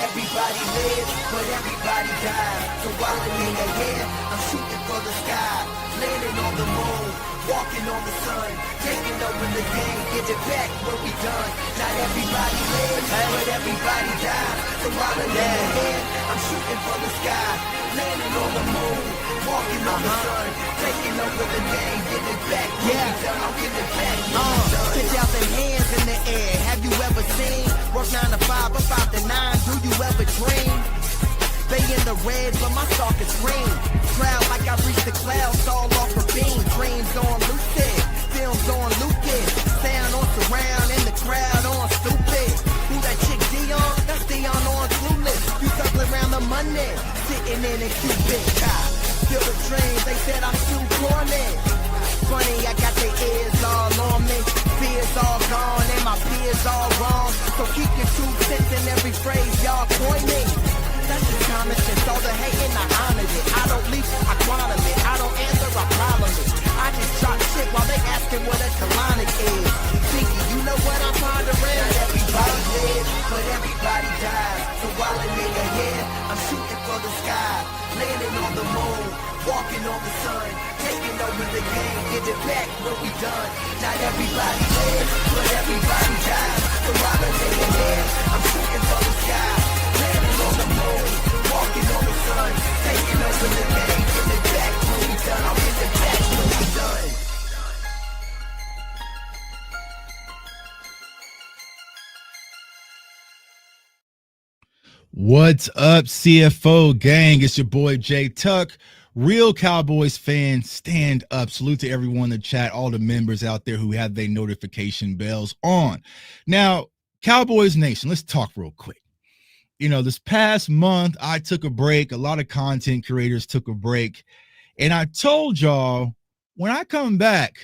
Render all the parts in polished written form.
everybody lives, but everybody dies. So while I'm in the air, I'm shooting for the sky, landing on the moon, walking on the sun, taking over the game, get it back what we done. Not everybody lives, but everybody dies. So while I'm in the air, I'm shooting for the sky, landing on the moon, walking on the sun, taking over the game, get it back what we done. I'll get it back what we done. Stick out them hands in the air. Have you ever seen? Work 9 to 5 or 5 to 9. Do you ever dream? They in the red, but my stalk is green. Proud like I reached the clouds, all off a beam. Dreams on lucid, films on Lucas, sound on surround, and the crowd on stupid. Who that chick Dion? That's Dion on clueless. You circling around the money, sitting in a Cupid car. Feel the dreams, they said I'm too corny. Funny, I got their ears all on me. Fears all gone and my peers all wrong. So keep your 2 cents in every phrase y'all coining. That's just common sense, all the hating, I honored it. I don't leak, I quantum it. I don't answer, I problem it. I just drop shit while they asking what a colonic is. Thinking, you know what I'm pondering? Not everybody lives, but everybody dies. So while I'm in the air, I'm shooting for the sky, landing on the moon, walking on the sun, taking over the game, get it back what we done. Not everybody lives, but everybody dies. So while I'm in the air, I'm shooting for the sky, landing on the moon, walking on the sun, taking over the game, get it back what we done. I'll get it back what we done. What's up, CFO gang? It's your boy Jay Tuck. Real Cowboys fans, stand up. Salute to everyone in the chat, all the members out there who have their notification bells on. Now, Cowboys Nation, let's talk real quick. You know, this past month, I took a break. A lot of content creators took a break. And I told y'all, when I come back,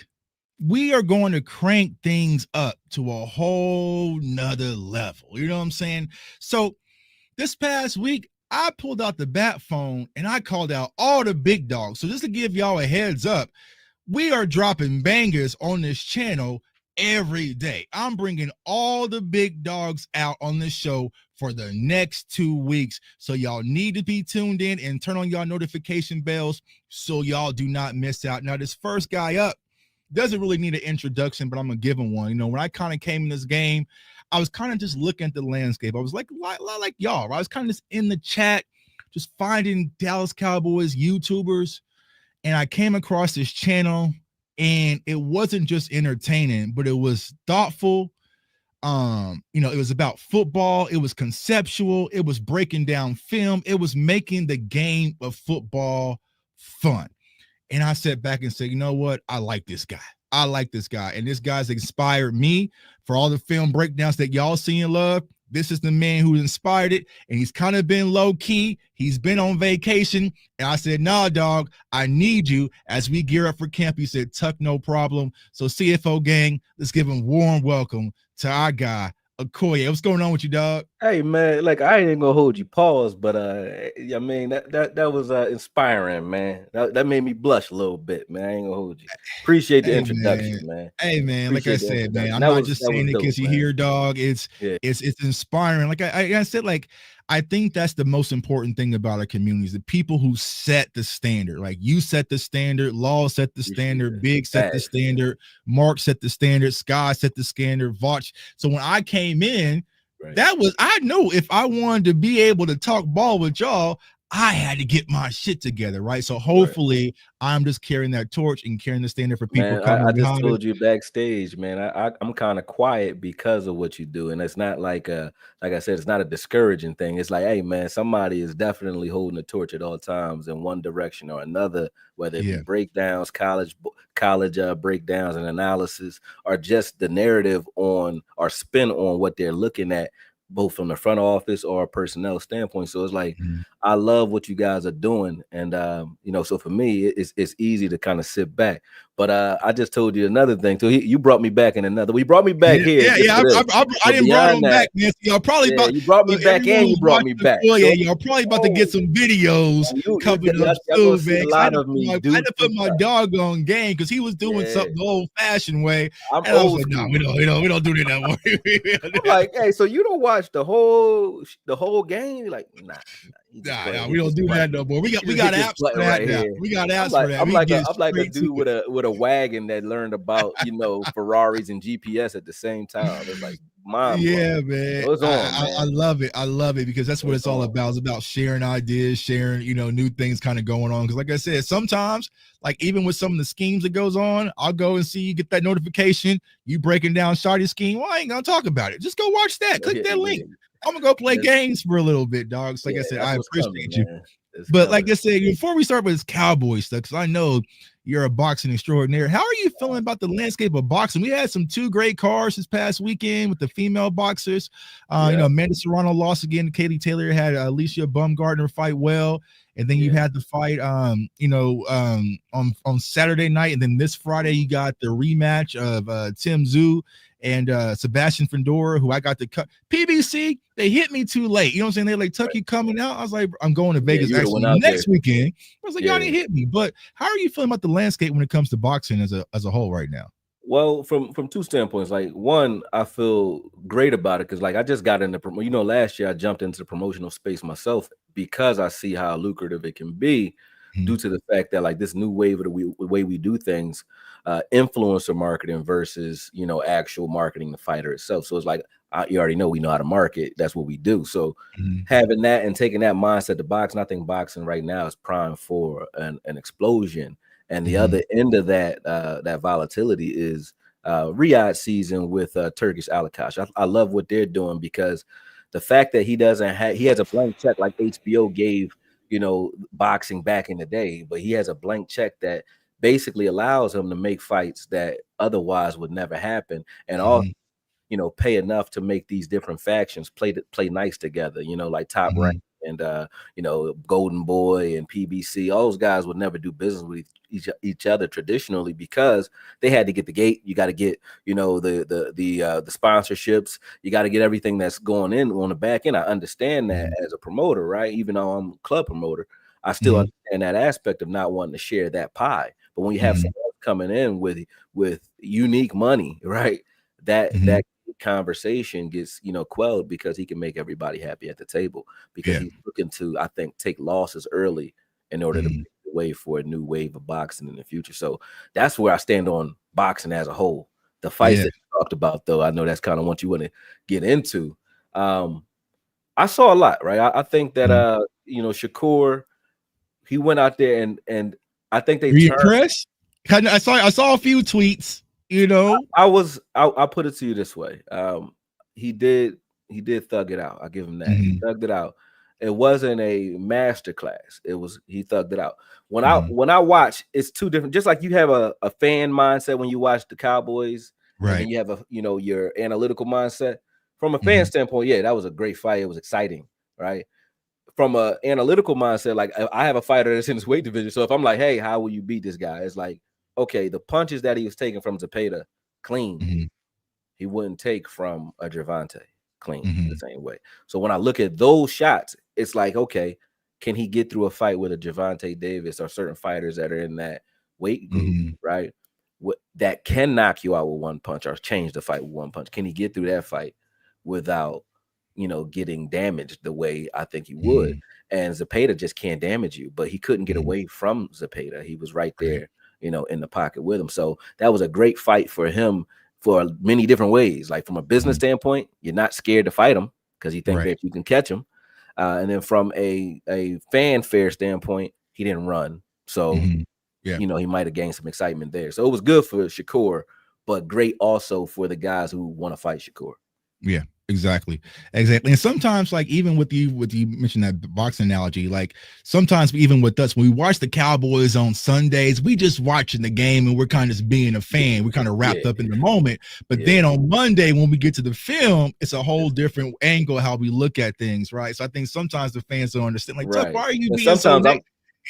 we are going to crank things up to a whole nother level. You know what I'm saying? So this past week, I pulled out the bat phone and I called out all the big dogs. So just to give y'all a heads up, we are dropping bangers on this channel every day. I'm bringing all the big dogs out on this show for the next 2 weeks. So y'all need to be tuned in and turn on y'all notification bells so y'all do not miss out. Now, this first guy up doesn't really need an introduction, but I'm going to give him one. You know, when I kind of came in this game, I was kind of just looking at the landscape. I was like y'all, I was kind of just in the chat, just finding Dallas Cowboys YouTubers. And I came across this channel and it wasn't just entertaining, but it was thoughtful. You know, it was about football. It was conceptual. It was breaking down film. It was making the game of football fun. And I sat back and said, you know what? I like this guy. I like this guy. And this guy's inspired me for all the film breakdowns that y'all see and love. This is the man who inspired it. And he's kind of been low key. He's been on vacation. And I said, nah, dog, I need you as we gear up for camp. He said, Tuck, no problem. So CFO gang, let's give him warm welcome to our guy, Akoye. What's going on with you, dog? Hey man, like I ain't gonna hold you pause, but I mean that was inspiring, man. That made me blush a little bit, man. I ain't gonna hold you. Appreciate the introduction, man. Hey man, like I said, man, I'm not just saying it because you hear, dog. It's inspiring. Like I said, like I think that's the most important thing about our community is the people who set the standard. Like you set the standard, Law set the standard, Big set the standard, Mark set the standard, Sky set the standard, Vouch. So when I came in, that was, I knew if I wanted to be able to talk ball with y'all, I had to get my shit together, right? So hopefully I'm just carrying that torch and carrying the standard for people. Man, I just told you backstage, man, I'm kind of quiet because of what you do. And it's not like I said, it's not a discouraging thing. It's like, hey, man, somebody is definitely holding the torch at all times in one direction or another, whether it be breakdowns, college breakdowns and analysis, or just the narrative on or spin on what they're looking at, both from the front office or a personnel standpoint. So it's like, I love what you guys are doing. And, you know, so for me, it's easy to kind of sit back. But I just told you another thing. So you brought me back in another. We brought me back here. I didn't bring him back, man. So y'all probably about, you brought me back and you brought me back. Oh, yeah, y'all probably about to get some videos coming up soon, man. I had to put my doggone game because he was doing something the old-fashioned way. I'm and I was like, no, we don't do that. I'm like, hey, so you don't watch watch the whole game? Like, nah, he just go Nah, ahead, we hit don't this do that button. no more. We He got just hit this apps for button that right now. here. We got apps for that. I'm We like get a straight to dude it. with a wagon that learned about Ferraris and GPS at the same time. It's like mind blowing. Yeah, man. So it's on, I man. love it. I love it because that's what It's it's all on. about. It's about sharing ideas, sharing, new things kind of going on. Because like I said, sometimes, like even with some of the schemes that goes on, I'll go and see you get that notification, you breaking down Shardy's scheme. Well, I ain't gonna talk about it. Just go watch that. Click that link. I'm gonna go play games for a little bit, dog. So like I said, that's I what's coming, appreciate you. man. It's But coming. like I said, before we start with this Cowboys stuff, because I know you're a boxing extraordinaire. How are you feeling about the landscape of boxing? We had some 2 great cards this past weekend with the female boxers. Amanda Serrano lost again. Katie Taylor had Alicia Baumgartner fight well. And then you had the fight, on Saturday night. And then this Friday, you got the rematch of Tim Tszyu and Sebastian Findora, who I got to cut. PBC, they hit me too late. You know what I'm saying? They're like, Tuck, you coming out? I was like, I'm going to Vegas actually next weekend. I was like, y'all didn't hit me. But how are you feeling about the landscape when it comes to boxing as a whole right now? Well, from 2 standpoints, like one, I feel great about it because like I just got into last year I jumped into the promotional space myself because I see how lucrative it can be due to the fact that like this new wave of the way we do things, influencer marketing versus actual marketing the fighter itself. So it's like you already know we know how to market. That's what we do. So having that and taking that mindset to boxing, I think boxing right now is primed for an explosion. And the other end of that that volatility is Riyadh season with Turkish Alakash. I love what they're doing because the fact that he has a blank check like HBO gave boxing back in the day, but he has a blank check that basically allows him to make fights that otherwise would never happen, and also pay enough to make these different factions play nice together. Like Top Rank and Golden Boy and PBC. All those guys would never do business with each other traditionally because they had to get the gate. You got to get the sponsorships. You got to get everything that's going in on the back end. I understand that as a promoter, right? Even though I'm a club promoter, I still understand that aspect of not wanting to share that pie. But when you have someone coming in with unique money, right? That conversation gets quelled because he can make everybody happy at the table because he's looking to, I think, take losses early in order to make the way for a new wave of boxing in the future. So that's where I stand on boxing as a whole. The fights that you talked about, though, I know that's kind of what you want to get into. I saw a lot, right? I think that Shakur, he went out there and I think they impressed. I saw a few tweets. I'll put it to you this way. He did thug it out. I'll give him that. He thugged it out. It wasn't a master class. He thugged it out. When I watch, it's two different, just like you have a fan mindset when you watch the Cowboys, right? And then you have your analytical mindset. From a fan standpoint, that was a great fight. It was exciting, right? From an analytical mindset, like I have a fighter that's in this weight division. So if I'm like, hey, how will you beat this guy? It's like, okay, the punches that he was taking from Zepeda clean, he wouldn't take from a Gervonta clean the same way. So when I look at those shots, it's like, okay, can he get through a fight with a Gervonta Davis or certain fighters that are in that weight group, right? That can knock you out with one punch or change the fight with one punch. Can he get through that fight without, getting damaged the way I think he would? And Zepeda just can't damage you, but he couldn't get away from Zepeda. He was right there, in the pocket with him. So that was a great fight for him for many different ways. Like from a business standpoint, you're not scared to fight him because you think that you can catch him. And then from a fanfare standpoint, he didn't run. So, he might have gained some excitement there. So it was good for Shakur, but great also for the guys who want to fight Shakur. Yeah. Exactly. And sometimes, like even with you mentioned that boxing analogy, like sometimes even with us, when we watch the Cowboys on Sundays, we just watching the game and we're kind of just being a fan. We're kind of wrapped up in the moment. But then on Monday, when we get to the film, it's a whole different angle how we look at things, right? So I think sometimes the fans don't understand. Like, Tuck, why are you being so negative?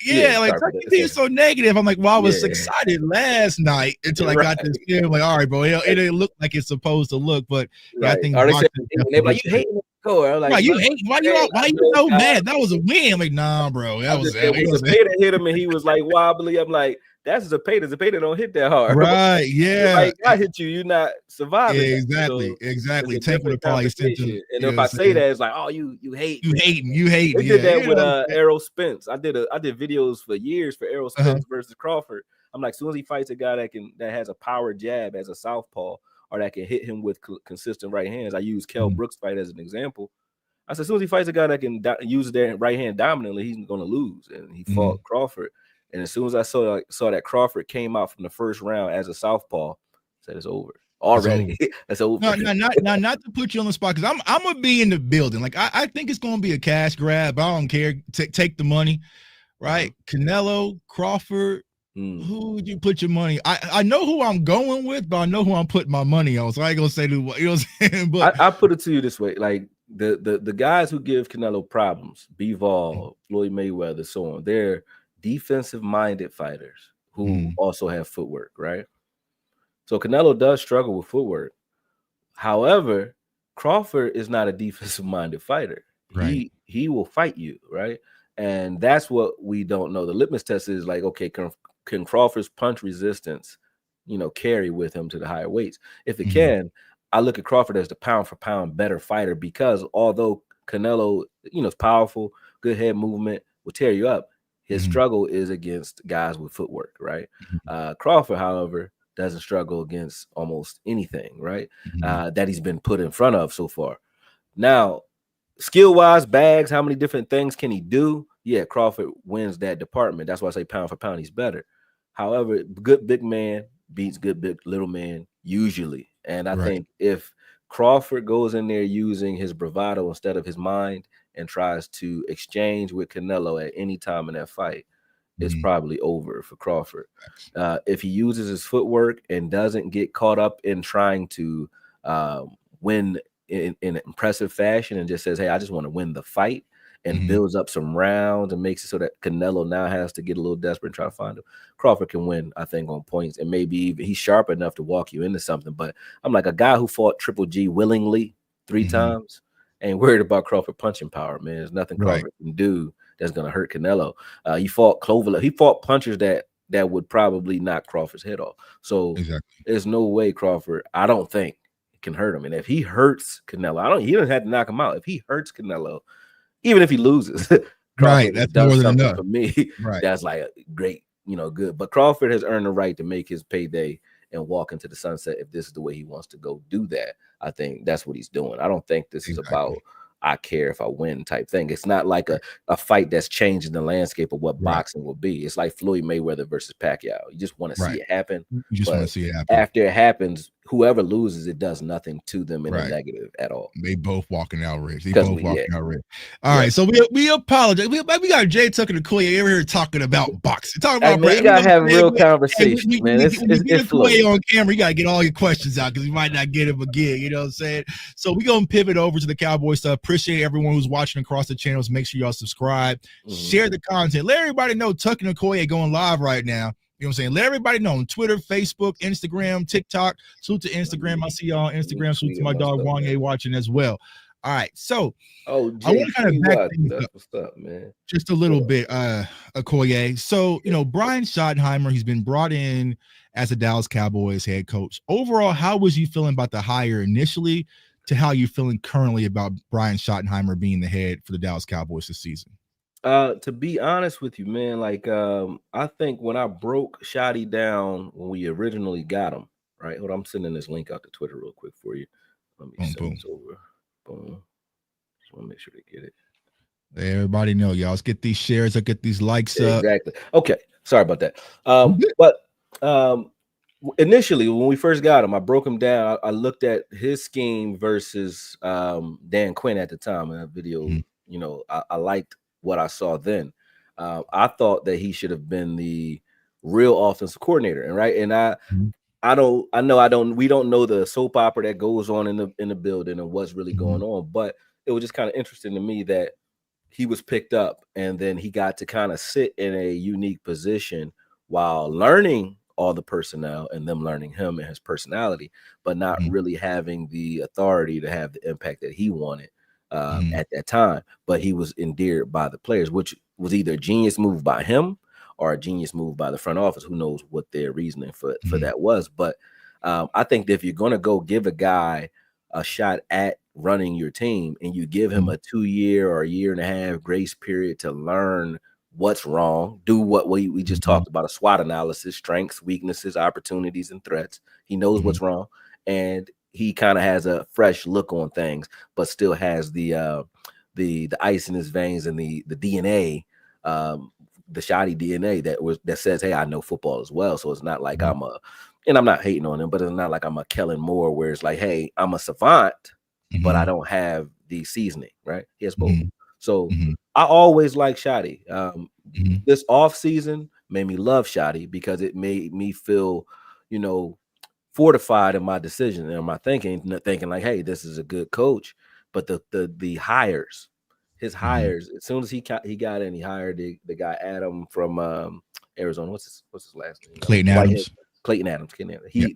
Like being so negative. I'm like, well, I was excited last night until I got this film. Like, all right, bro, it didn't look like it's supposed to look, but I think they're like, you hating score. I'm like, Right, you hate. Why you so mad? That was a win. I'm like, nah, bro. That was Zapata hit him, and he was like wobbly. I'm like, that's Zapata. Zapata don't hit that hard. Right, yeah. Like, I hit you, you're not surviving. Exactly, exactly. Tank would have probably sent to. And if I say that, it's like, oh, you hate. You hating. They did that with Errol Spence. I did videos for years for Errol Spence versus Crawford. I'm like, as soon as he fights a guy that has a power jab as a southpaw, or that can hit him with consistent right hands. I use Kell Brooks' fight as an example. I said, as soon as he fights a guy that can use their right hand dominantly, he's going to lose. And he fought Crawford. And as soon as I saw that Crawford came out from the first round as a southpaw, I said, it's over already. It's over. No, not to put you on the spot, because I'm gonna be in the building. Like, I think it's gonna be a cash grab. I don't care. Take the money, right? Canelo, Crawford. Who would you put your money? I know who I'm going with, but I know who I'm putting my money on. So I ain't gonna say what, you know what I'm saying. But I put it to you this way: like the guys who give Canelo problems, Bivol, Floyd Mayweather, so on, they're defensive-minded fighters who also have footwork, right? So Canelo does struggle with footwork. However, Crawford is not a defensive-minded fighter. Right. He will fight you, right? And that's what we don't know. The litmus test is like, okay, can Crawford's punch resistance, carry with him to the higher weights? If it can, I look at Crawford as the pound for pound better fighter, because although Canelo, is powerful, good head movement, will tear you up, his struggle is against guys with footwork, right? Crawford, however, doesn't struggle against almost anything, right? That he's been put in front of so far. Now, skill-wise, bags, how many different things can he do? Yeah, Crawford wins that department. That's why I say pound for pound, he's better. However, good big man beats good big little man usually. And I think if Crawford goes in there using his bravado instead of his mind and tries to exchange with Canelo at any time in that fight, it's probably over for Crawford. If he uses his footwork and doesn't get caught up in trying to win in an impressive fashion and just says, hey, I just want to win the fight, and builds up some rounds and makes it so that Canelo now has to get a little desperate and try to find him, Crawford can win, I think, on points, and maybe even he's sharp enough to walk you into something. But I'm like, a guy who fought Triple G willingly 3 times ain't worried about Crawford punching power, man. There's nothing Crawford can do that's going to hurt Canelo. He fought Clover. He fought punchers that would probably knock Crawford's head off. So there's no way Crawford, I don't think, can hurt him. And if he hurts Canelo, he doesn't have to knock him out. If he hurts Canelo, even if he loses, right, that's more than enough for me. Right. That's like a great, good. But Crawford has earned the right to make his payday and walk into the sunset if this is the way he wants to go do that. I think that's what he's doing. I don't think this is about I care if I win type thing. It's not like a fight that's changing the landscape of what boxing will be. It's like Floyd Mayweather versus Pacquiao. You just want to see it happen. You just want to see it happen. After it happens, whoever loses, it does nothing to them in a negative at all. They both walking out rich. They both walking out rich. All right, so we apologize. We got Jay Tucker and Akoye over here talking about boxing. Talking about you gotta have real conversation, man. It's Akoye on camera. You gotta get all your questions out because you might not get him again. You know what I'm saying? So we're gonna pivot over to the Cowboys stuff. Appreciate everyone who's watching across the channels. Make sure y'all subscribe, share the content. Let everybody know Tucker and Akoye going live right now. You know what I'm saying? Let everybody know on Twitter, Facebook, Instagram, TikTok. Salute to Instagram. I see y'all on Instagram. Salute to my dog Wanye watching as well. All right. So I want to kind of back things up. What's up, man? Just a little bit, Akoye. So, Brian Schottenheimer, he's been brought in as a Dallas Cowboys head coach. Overall, how was you feeling about the hire initially to how you feeling currently about Brian Schottenheimer being the head for the Dallas Cowboys this season? To be honest with you, man, like I think when I broke Shotty down when we originally got him, right? Hold on, I'm sending this link out to Twitter real quick for you. Let me send this over. Boom. Just want to make sure they get it. Everybody know, y'all. Let's get these shares. Let's get these likes up. Exactly. Okay. Sorry about that. But initially, when we first got him, I broke him down. I looked at his scheme versus Dan Quinn at the time in that video. I liked what I saw then. I thought that he should have been the real offensive coordinator, and we don't know the soap opera that goes on in the building and what's really going on, but it was just kind of interesting to me that he was picked up and then he got to kind of sit in a unique position while learning all the personnel and them learning him and his personality, but not really having the authority to have the impact that he wanted at that time, but he was endeared by the players, which was either a genius move by him or a genius move by the front office. Who knows what their reasoning for that was? But I think that if you're going to go give a guy a shot at running your team and you give him a 2-year or a year and a half grace period to learn what's wrong, do what we just talked about, a SWOT analysis, strengths, weaknesses, opportunities, and threats. He knows what's wrong, and he kind of has a fresh look on things, but still has the ice in his veins and the DNA, the shoddy DNA that says, hey, I know football as well. So it's not like and I'm not hating on him, but it's not like I'm a Kellen Moore where it's like, hey, I'm a savant, but I don't have the seasoning, right? He has both. So I always like Shotty. This off season made me love Shotty because it made me feel, fortified in my decision and my thinking like, hey, this is a good coach. But the hires, his hires, as soon as he got in, he hired the guy Adam from Arizona. What's his last name? Clayton Adams. Clayton Adams.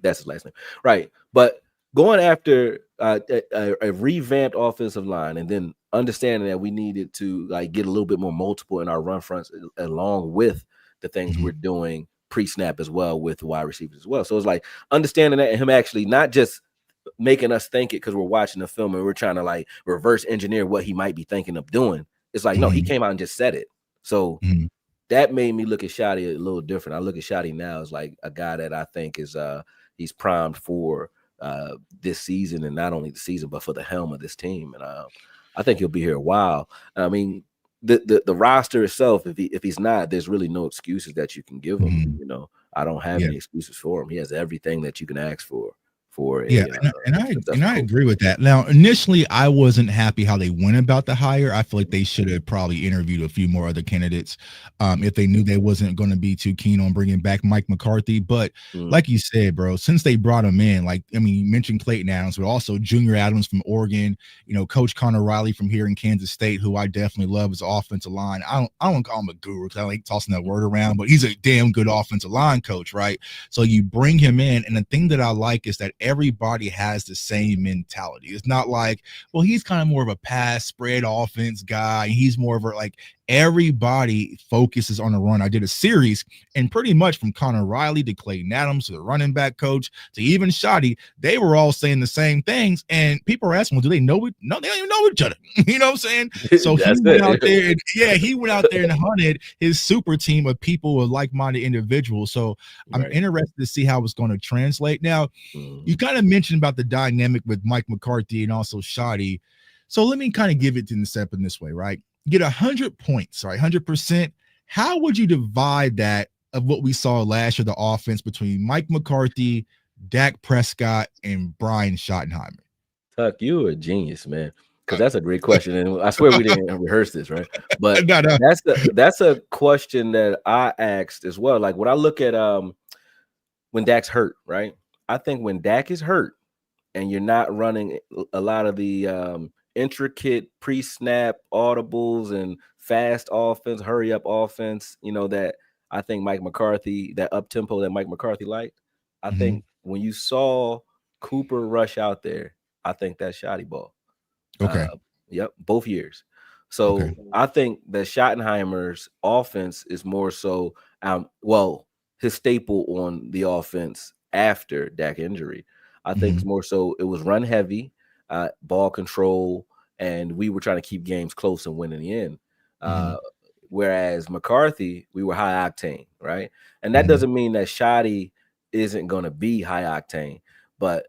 That's his last name, right? But going after a revamped offensive line, and then understanding that we needed to get a little bit more multiple in our run fronts, along with the things we're doing pre-snap as well with wide receivers as well. So it's like understanding that, and him actually not just making us think it because we're watching the film and we're trying to reverse engineer what he might be thinking of doing. It's like, no, he came out and just said it. So that made me look at Shotty a little different. I look at Shotty now as like a guy that I think is he's primed for this season, and not only the season, but for the helm of this team. And I think he'll be here a while. I mean, the roster itself, if he's not, there's really no excuses that you can give him. I don't have any excuses for him. He has everything that you can ask for. And I agree with that. Now, initially, I wasn't happy how they went about the hire. I feel like they should have probably interviewed a few more other candidates if they knew they wasn't going to be too keen on bringing back Mike McCarthy. But like you said, bro, since they brought him in, you mentioned Clayton Adams, but also Junior Adams from Oregon, Coach Connor Riley from here in Kansas State, who I definitely love as offensive line. I don't call him a guru because I like tossing that word around, but he's a damn good offensive line coach, right? So you bring him in, and the thing that I like is that everybody has the same mentality. It's not like, well, he's kind of more of a pass spread offense guy. He's more of a everybody focuses on the run. I did a series, and pretty much from Connor Riley to Clayton Adams to the running back coach to even Shotty, they were all saying the same things. And people are asking, well, do they know it? No, they don't even know each other. You know what I'm saying? So he went out there and he went out there and hunted his super team of people with like-minded individuals. So I'm interested to see how it's going to translate. Now, you kind of mentioned about the dynamic with Mike McCarthy and also Shotty. So let me kind of give it to the step in this way, right? Get 100 points, right? 100%. How would you divide that of what we saw last year, the offense between Mike McCarthy, Dak Prescott, and Brian Schottenheimer? Tuck, you a genius, man. Because that's a great question, and I swear we didn't rehearse this, right? But that's a question that I asked as well. Like when I look at when Dak's hurt, right? I think when Dak is hurt and you're not running a lot of the intricate pre-snap audibles and fast offense, hurry up offense, that I think Mike McCarthy, that up tempo that Mike McCarthy liked. I think when you saw Cooper Rush out there, I think that's Shotty ball. Okay. Yep, both years. So I think that Schottenheimer's offense is more so, his staple on the offense after Dak injury. I think it's more so it was run heavy, ball control, and we were trying to keep games close and win in the end. Whereas McCarthy, we were high octane, right? And that doesn't mean that Shotty isn't going to be high octane, but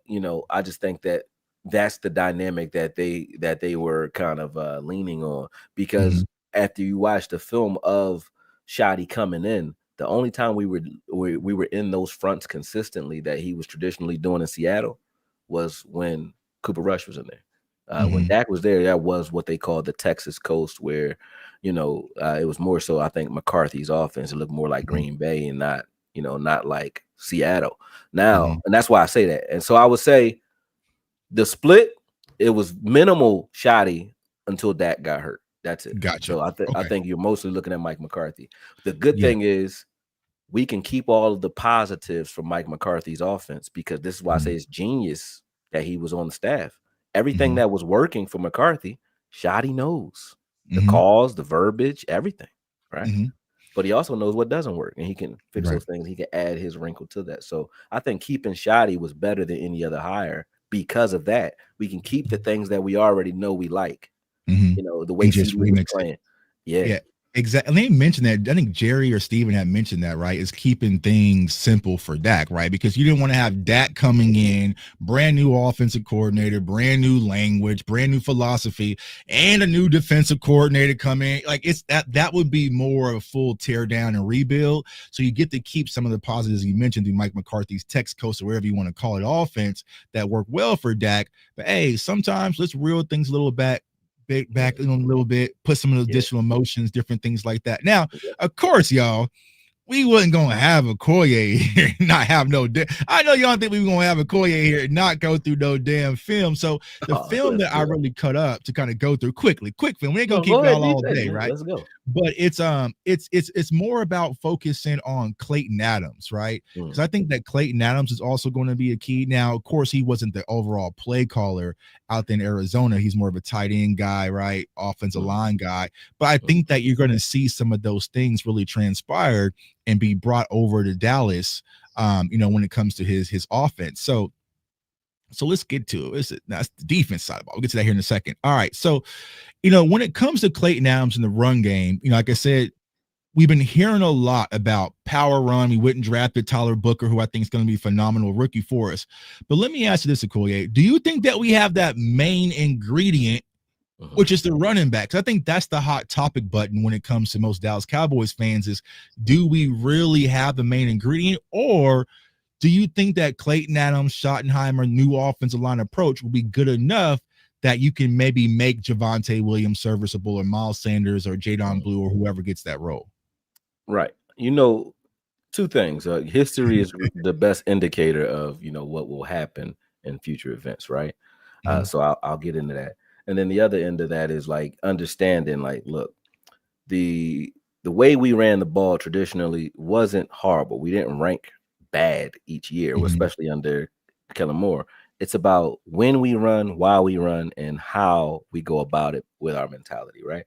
I just think that that's the dynamic that they were kind of leaning on, because after you watch the film of Shotty coming in, the only time we were in those fronts consistently that he was traditionally doing in Seattle was when Cooper Rush was in there. When Dak was there, that was what they called the Texas coast, where it was more so, I think, McCarthy's offense. It looked more like Green Bay and not like Seattle. Now, and that's why I say that. And so I would say the split, it was minimal Shotty until Dak got hurt. That's it. Gotcha. So I think you're mostly looking at Mike McCarthy. The good thing is we can keep all of the positives from Mike McCarthy's offense, because this is why I say it's genius that he was on the staff. Everything that was working for McCarthy, Shoddy knows the Mm-hmm. calls, the verbiage, everything, right? Mm-hmm. But he also knows what doesn't work, and he can fix Right. those things. He can add his wrinkle to that. So I think keeping Shoddy was better than any other hire because of that. We can keep the things that we already know we like. Mm-hmm. You know, the way And just CD was remix it. playing. Yeah. Yeah, exactly. They mentioned that. I think Jerry or Steven had mentioned that, right? Is keeping things simple for Dak, right? Because you didn't want to have Dak coming in, brand new offensive coordinator, brand new language, brand new philosophy, and a new defensive coordinator come in. Like it's that would be more of a full tear down and rebuild. So you get to keep some of the positives you mentioned through Mike McCarthy's Tex Coast or wherever you want to call it offense that work well for Dak. But hey, sometimes let's reel things a little back back a little bit, put some Yeah. additional emotions, different things like that. Now, Yeah. of course, y'all, we wasn't gonna have Akoye here and not have no. I know y'all think we were gonna have Akoye here and not go through no damn film. So the Oh, film let's that I go. really cut up to kind of go through quick film. We ain't gonna No, keep go ahead, y'all do your all thing, day, man. right? Let's go. But it's more about focusing on Clayton Adams, right? Because I think that Clayton Adams is also going to be a key. Now, of course, he wasn't the overall play caller out there in Arizona. He's more of a tight end guy, right? Offensive line guy. But I think that you're going to see some of those things really transpire and be brought over to Dallas, when it comes to his offense. So let's get to it. That's the defense side of the ball. We'll get to that here in a second. All right. So, when it comes to Clayton Adams in the run game, like I said, we've been hearing a lot about power run. We went and drafted Tyler Booker, who I think is going to be a phenomenal rookie for us. But let me ask you this, Akoye. Do you think that we have that main ingredient, which is the running backs? I think that's the hot topic button when it comes to most Dallas Cowboys fans is, do we really have the main ingredient? Or do you think that Clayton Adams, Schottenheimer, new offensive line approach will be good enough that you can maybe make Javonte Williams serviceable or Miles Sanders or Jadon Blue or whoever gets that role? Right. Two things. History is the best indicator of what will happen in future events, right? So I'll get into that. And then the other end of that is like understanding, like, look, the way we ran the ball traditionally wasn't horrible. We didn't rank bad each year, especially under Kellen Moore. It's about when we run, why we run, and how we go about it with our mentality, right?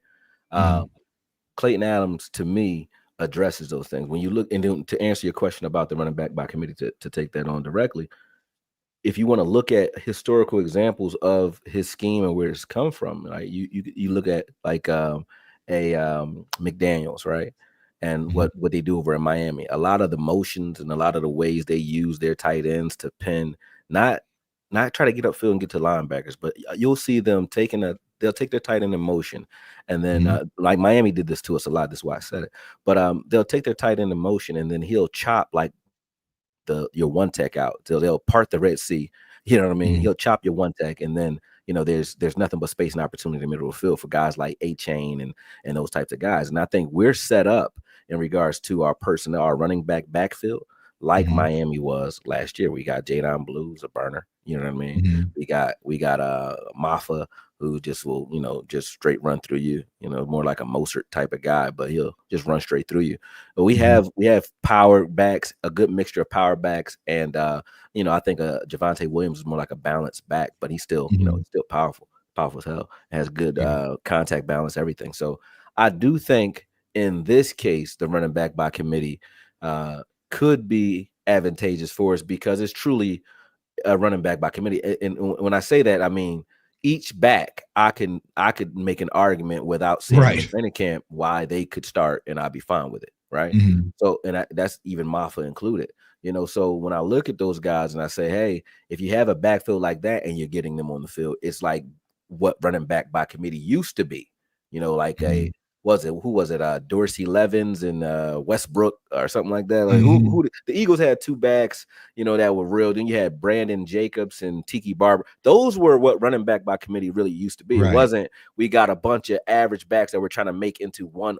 Clayton Adams, to me, addresses those things. When you look, and then to answer your question about the running back by committee, to take that on directly, if you want to look at historical examples of his scheme and where it's come from, right? You look at like McDaniels, right? And what they do over in Miami. A lot of the motions and a lot of the ways they use their tight ends to pin, not try to get upfield and get to linebackers, but you'll see them they'll take their tight end in motion, and then like Miami did this to us a lot. That's why I said it. But they'll take their tight end in motion, and then he'll chop like your one tech out. So they'll part the Red Sea. You know what I mean? He'll chop your one tech, and then there's nothing but space and opportunity in the middle of the field for guys like A-Chain and those types of guys. And I think we're set up in regards to our personnel, our running backfield, like Miami was last year. We got Jadon Blues, a burner. You know what I mean? We got Maffa, who just will, just straight run through you, more like a Mostert type of guy, but he'll just run straight through you. But we have power backs, a good mixture of power backs, and I think Javonte Williams is more like a balanced back, but he's still, still powerful as hell, has good contact balance, everything. So I do think in this case, the running back by committee could be advantageous for us because it's truly a running back by committee. And when I say that, I mean each back I could make an argument without seeing them in training camp why they could start, and I'd be fine with it, right? So, and that's even Maffa included. So when I look at those guys and I say, hey, if you have a backfield like that and you're getting them on the field, it's like what running back by committee used to be. Like who was it? Dorsey Levens and Westbrook or something like that. Like who the Eagles had two backs, that were real. Then you had Brandon Jacobs and Tiki Barber. Those were what running back by committee really used to be. It wasn't we got a bunch of average backs that we're trying to make into one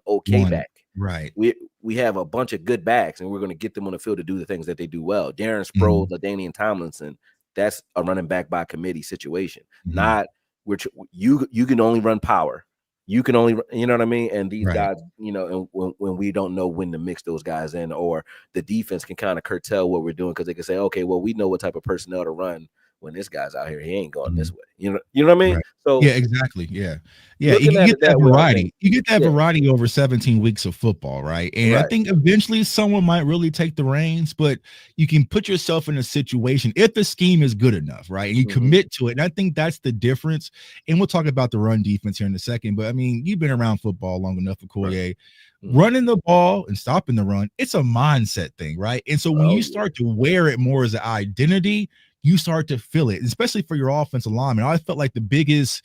back. Right. We have a bunch of good backs, and we're going to get them on the field to do the things that they do well. Darren Sproles, LaDainian Tomlinson, that's a running back by committee situation. Not you can only run power. You can only, you know what I mean? And these guys, and when we don't know when to mix those guys in, or the defense can kind of curtail what we're doing because they can say, okay, well, we know what type of personnel to run when this guy's out here, he ain't going this way. You know what I mean? Right. So Yeah, exactly. Yeah. looking You at get it that that way, I variety. think, You get that yeah, variety over 17 weeks of football, right? And I right. think eventually someone might really take the reins, but you can put yourself in a situation if the scheme is good enough, right? And you commit to it. And I think that's the difference. And we'll talk about the run defense here in a second. But I mean, you've been around football long enough, Akoye. Right. Running the ball and stopping the run, it's a mindset thing, right? And so when Oh, you start to wear it more as an identity, you start to feel it, especially for your offensive lineman. I felt like the biggest,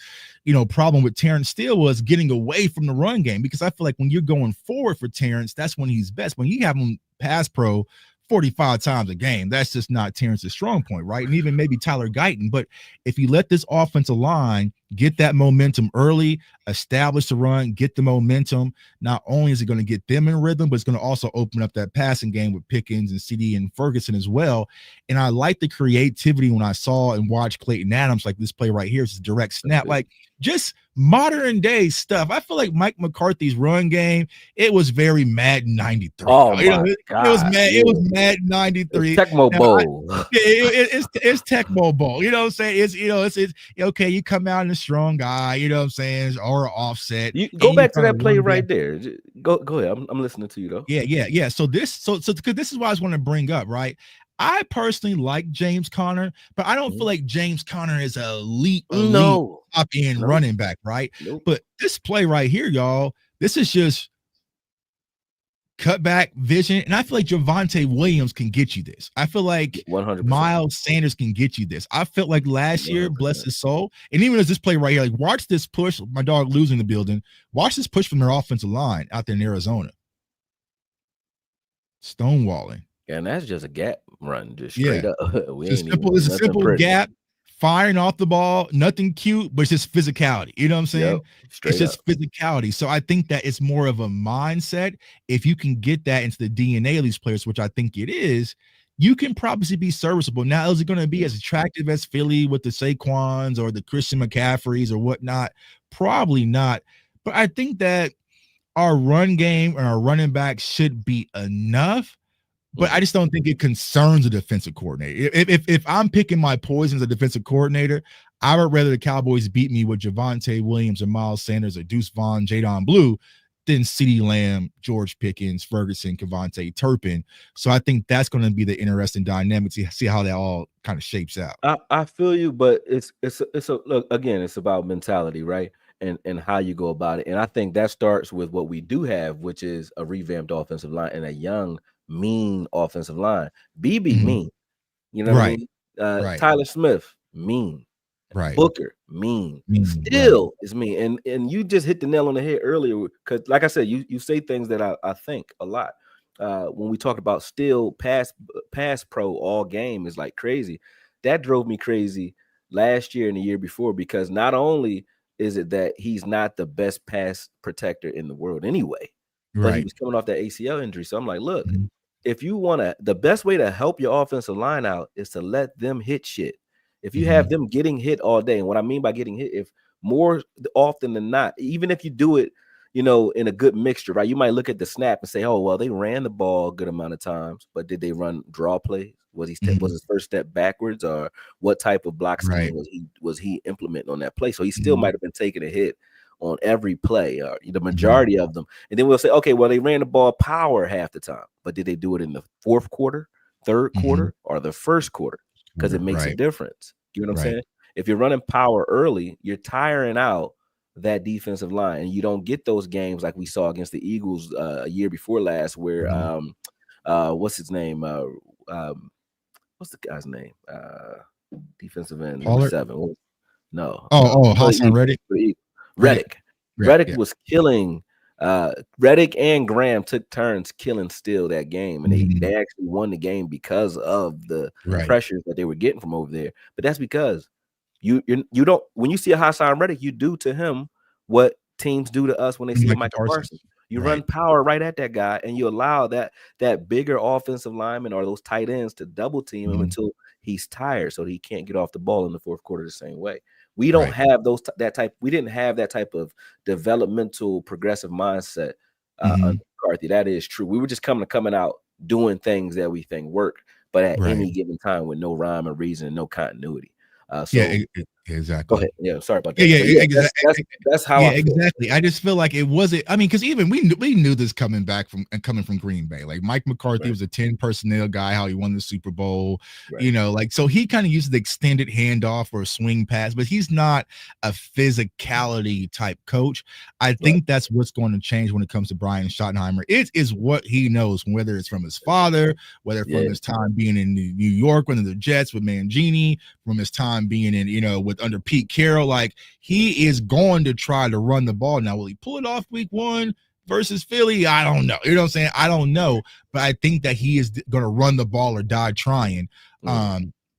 problem with Terrence Steele was getting away from the run game, because I feel like when you're going forward for Terrence, that's when he's best. When you have him pass pro 45 times a game, that's just not Terrence's strong point, right? And even maybe Tyler Guyton. But if you let this offensive line get that momentum early, establish the run, get the momentum, not only is it going to get them in rhythm, but it's going to also open up that passing game with Pickens and CD and Ferguson as well. And I like the creativity when I saw and watched Clayton Adams, like this play right here, it's a direct snap, like just modern day stuff. I feel like Mike McCarthy's run game, it was very Madden 93. oh my God. It was Madden 93. Tecmo Bowl. It's Tecmo Bowl. You know what I'm saying? It's okay. You come out in a strong guy, you know what I'm saying, or an offset. You go back to that play right there. Go ahead. I'm listening to you though. Yeah. So this is what I was going to bring up, right? I personally like James Conner, but I don't feel like James Conner is an elite top end running back, right? But this play right here, y'all, this is just cutback vision, and I feel like Javonte Williams can get you this. I feel like 100%. Miles Sanders can get you this. I felt like last year, bless his soul, and even as this play right here, like watch this push. My dog losing the building. Watch this push from their offensive line out there in Arizona. Stonewalling. And that's just a gap run, just straight up. It's a simple gap, firing off the ball, nothing cute, but it's just physicality. You know what I'm saying? It's just physicality. So I think that it's more of a mindset. If you can get that into the DNA of these players, which I think it is, you can probably be serviceable. Now, is it going to be as attractive as Philly with the Saquons or the Christian McCaffreys or whatnot? Probably not. But I think that our run game and our running back should be enough. But I just don't think it concerns a defensive coordinator. If I'm picking my poison as a defensive coordinator, I would rather the Cowboys beat me with Javonte Williams or Miles Sanders or Deuce Vaughn, Jadon Blue than CeeDee Lamb, George Pickens, Ferguson, Kevontae Turpin. So I think that's going to be the interesting dynamic to see how that all kind of shapes out. I feel you, but it's look, again, it's about mentality, right? And how you go about it. And I think that starts with what we do have, which is a revamped offensive line and a young, mean offensive line. BB mean, you know what I mean? Tyler Smith, mean. Right. Booker, mean. Still is mean. And you just hit the nail on the head earlier, because like I said, you say things that I think a lot. When we talk about still pass pro all game is like crazy. That drove me crazy last year and the year before, because not only is it that he's not the best pass protector in the world anyway, but he was coming off that ACL injury. So I'm like, look, if you want to, the best way to help your offensive line out is to let them hit shit. If you have them getting hit all day, and what I mean by getting hit, if more often than not, even if you do it, in a good mixture, right? You might look at the snap and say, oh, well, they ran the ball a good amount of times, but did they run draw plays? Was his first step backwards, or what type of block scheme was he implementing on that play? So he still might have been taking a hit on every play, or the majority of them. And then we'll say, okay, well, they ran the ball power half the time, but did they do it in the fourth quarter, third quarter, or the first quarter? Because it makes a difference. You know what I'm saying? If you're running power early, you're tiring out that defensive line, and you don't get those games like we saw against the Eagles a year before last, where what's his name? What's the guy's name? Defensive end number 7. No. Hassan Reddick. Reddick was killing. Reddick and Graham took turns killing Steele that game, and they actually won the game because of the pressures that they were getting from over there. But that's because you don't, when you see a Hassan Reddick, you do to him what teams do to us when they see Michael Parsons. You run power right at that guy, and you allow that bigger offensive lineman or those tight ends to double team him until he's tired, so that he can't get off the ball in the fourth quarter the same way. We don't have we didn't have that type of developmental progressive mindset under McCarthy. That is true. We were just coming out doing things that we think work, but at any given time with no rhyme or reason and no continuity. So go exactly. ahead. Yeah, sorry about Yeah, that. yeah, But yeah, exactly. that's how Yeah, I feel. exactly. I just feel like it wasn't. I mean, because even we knew this coming from Green Bay. Like Mike McCarthy Right, was a 10 personnel guy, how he won the Super Bowl. right, Like so he kind of uses the extended handoff or a swing pass, but he's not a physicality type coach. I right. think that's what's going to change when it comes to Brian Schottenheimer. It is what he knows, whether it's from his father, whether from Yeah, his time being in New York, under the Jets with Mangini, from his time being in, with under Pete Carroll. Like he is going to try to run the ball. Now, will he pull it off week 1 versus Philly? I don't know. You know what I'm saying? I don't know, but I think that he is going to run the ball or die trying.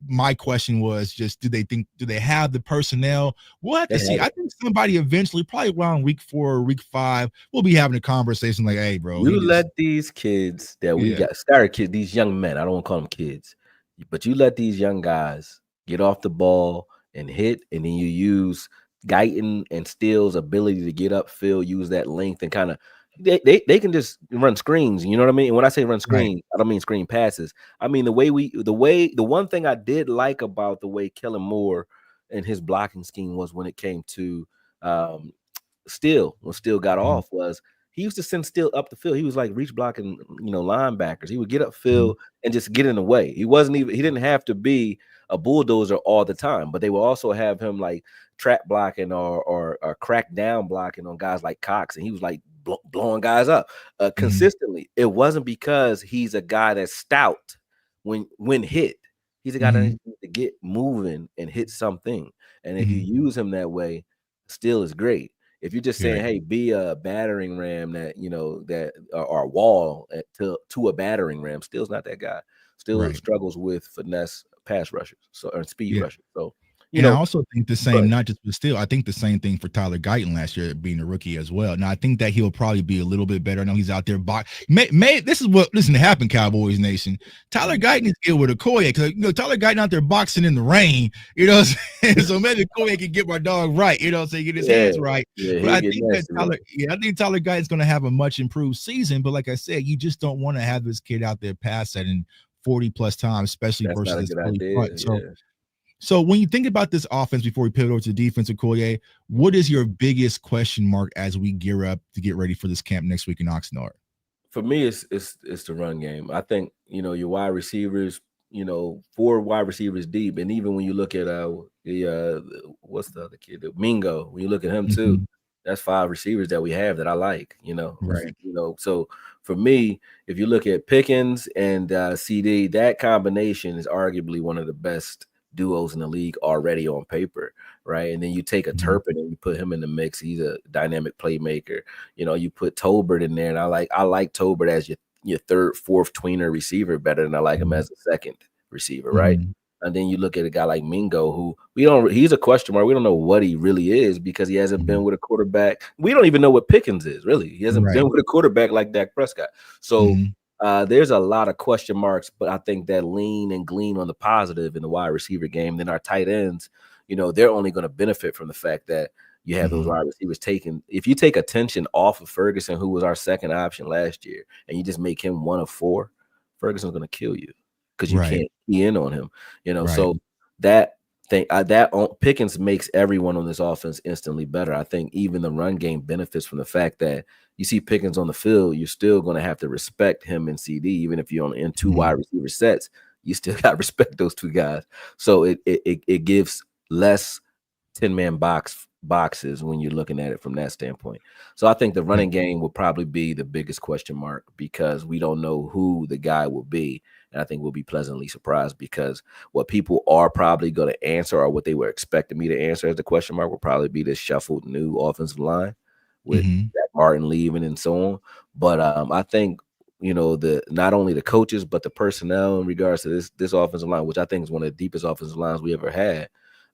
My question was just, do they have the personnel? We'll have they to see. have I it. think somebody eventually, probably around week 4 or week 5, we'll be having a conversation like, hey, bro, You let these kids that we yeah. got started kids, these young men, I don't want to call them kids, but you let these young guys get off the ball and hit, and then you use Guyton and Steele's ability to get upfield, use that length and kind of they can just run screens. You know what I mean? And when I say run Right. screens, I don't mean screen passes. I mean the one thing I did like about the way Kellen Moore and his blocking scheme was when it came to when Steele got Mhm. off was he used to send Steele up the field. He was like reach blocking, linebackers. He would get Mhm. upfield and just get in the way. He didn't have to be a bulldozer all the time, but they will also have him like trap blocking or crack down blocking on guys like Cox, and he was like blowing guys up Mhm. consistently. It wasn't because he's a guy that's stout when hit. He's a guy that Mhm. needs to get moving and hit something. And if you Mhm. use him that way, Steele is great. If you're just saying, Right. "Hey, be a battering ram that or a wall to a battering ram," Steele's not that guy. Still Right. struggles with finesse pass rushers, or speed Yeah. rushers. So, you And I know, also think the go same, ahead. not just with Steele, I think the same thing for Tyler Guyton last year being a rookie as well. Now I think that he'll probably be a little bit better. I know he's out there this is what listen to happen, Cowboys Nation. Tyler Guyton is ill with Akoye because Tyler Guyton out there boxing in the rain, what I'm saying? So maybe Akoye can get my dog right, what I'm saying, get his Yeah, hands right. yeah, But he'll I get think that nasty with it. I think Tyler Guyton's gonna have a much improved season. But like I said, you just don't want to have this kid out there pass setting 40 plus times, especially That's versus not a this good early idea. front. Yeah. So when you think about this offense before we pivot over to defense, Okoye, what is your biggest question mark as we gear up to get ready for this camp next week in Oxnard? For me, it's the run game. I think your wide receivers, 4 wide receivers deep, and even when you look at what's the other kid, Mingo, when you look at him too, Mhm. that's 5 receivers that we have that I like. Right. So for me, if you look at Pickens and CD, that combination is arguably one of the best duos in the league already on paper, right? And then you take a Mhm. Turpin and you put him in the mix. He's a dynamic playmaker. You put Tolbert in there, and I like Tolbert as your third, fourth tweener receiver better than I like him Mhm. as a second receiver, right? Mhm. And then you look at a guy like Mingo, who he's a question mark. We don't know what he really is because he hasn't Mhm. been with a quarterback. We don't even know what Pickens is, really. He hasn't Right. been with a quarterback like Dak Prescott. So Mhm. there's a lot of question marks, but I think that lean and glean on the positive in the wide receiver game. Then our tight ends, they're only going to benefit from the fact that you have those Mhm. wide receivers taken. If you take attention off of Ferguson, who was our second option last year, and you just make him one of 4, Ferguson's going to kill you because you Right. can't key in on him. Right. So that Pickens makes everyone on this offense instantly better. I think even the run game benefits from the fact that you see Pickens on the field, you're still going to have to respect him and CD, even if you're in 2 Mhm. wide receiver sets. You still got to respect those 2 guys. So it gives less 10-man boxes when you're looking at it from that standpoint. So I think the Right. running game will probably be the biggest question mark because we don't know who the guy will be. And I think we'll be pleasantly surprised because what people are probably going to answer or what they were expecting me to answer as the question mark will probably be this shuffled new offensive line with Mhm. Zach Martin leaving and so on. But I think the not only the coaches but the personnel in regards to this offensive line, which I think is one of the deepest offensive lines we ever had.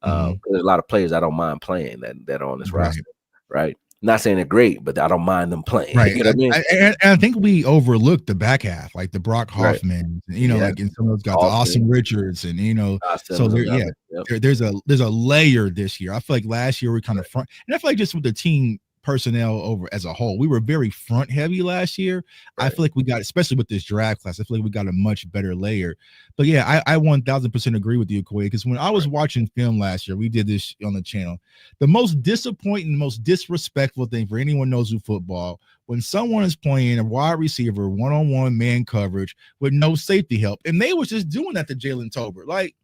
Mhm. There's a lot of players I don't mind playing that are on this Right. roster, right? Not saying they're great, but I don't mind them playing. Right. You know what I mean? And I think we overlooked the back half, like the Brock Right. Hoffman, Yeah. like in some of those guys, the Austin, Austin Richards, and so Simmons, there, yeah, another. Yep. there's a layer this year. I feel like last year we kind of Right. front, and I feel like just with the team personnel over as a whole. We were very front heavy last year. Right. I feel like we got, especially with this draft class, I feel like we got a much better layer. But yeah, I 1000% agree with you, Akoye, because when I was watching film last year, we did this on the channel. The most disappointing, most disrespectful thing for anyone knows who football, when someone is playing a wide receiver one-on-one man coverage with no safety help, and they was just doing that to Jalen Tolbert, like.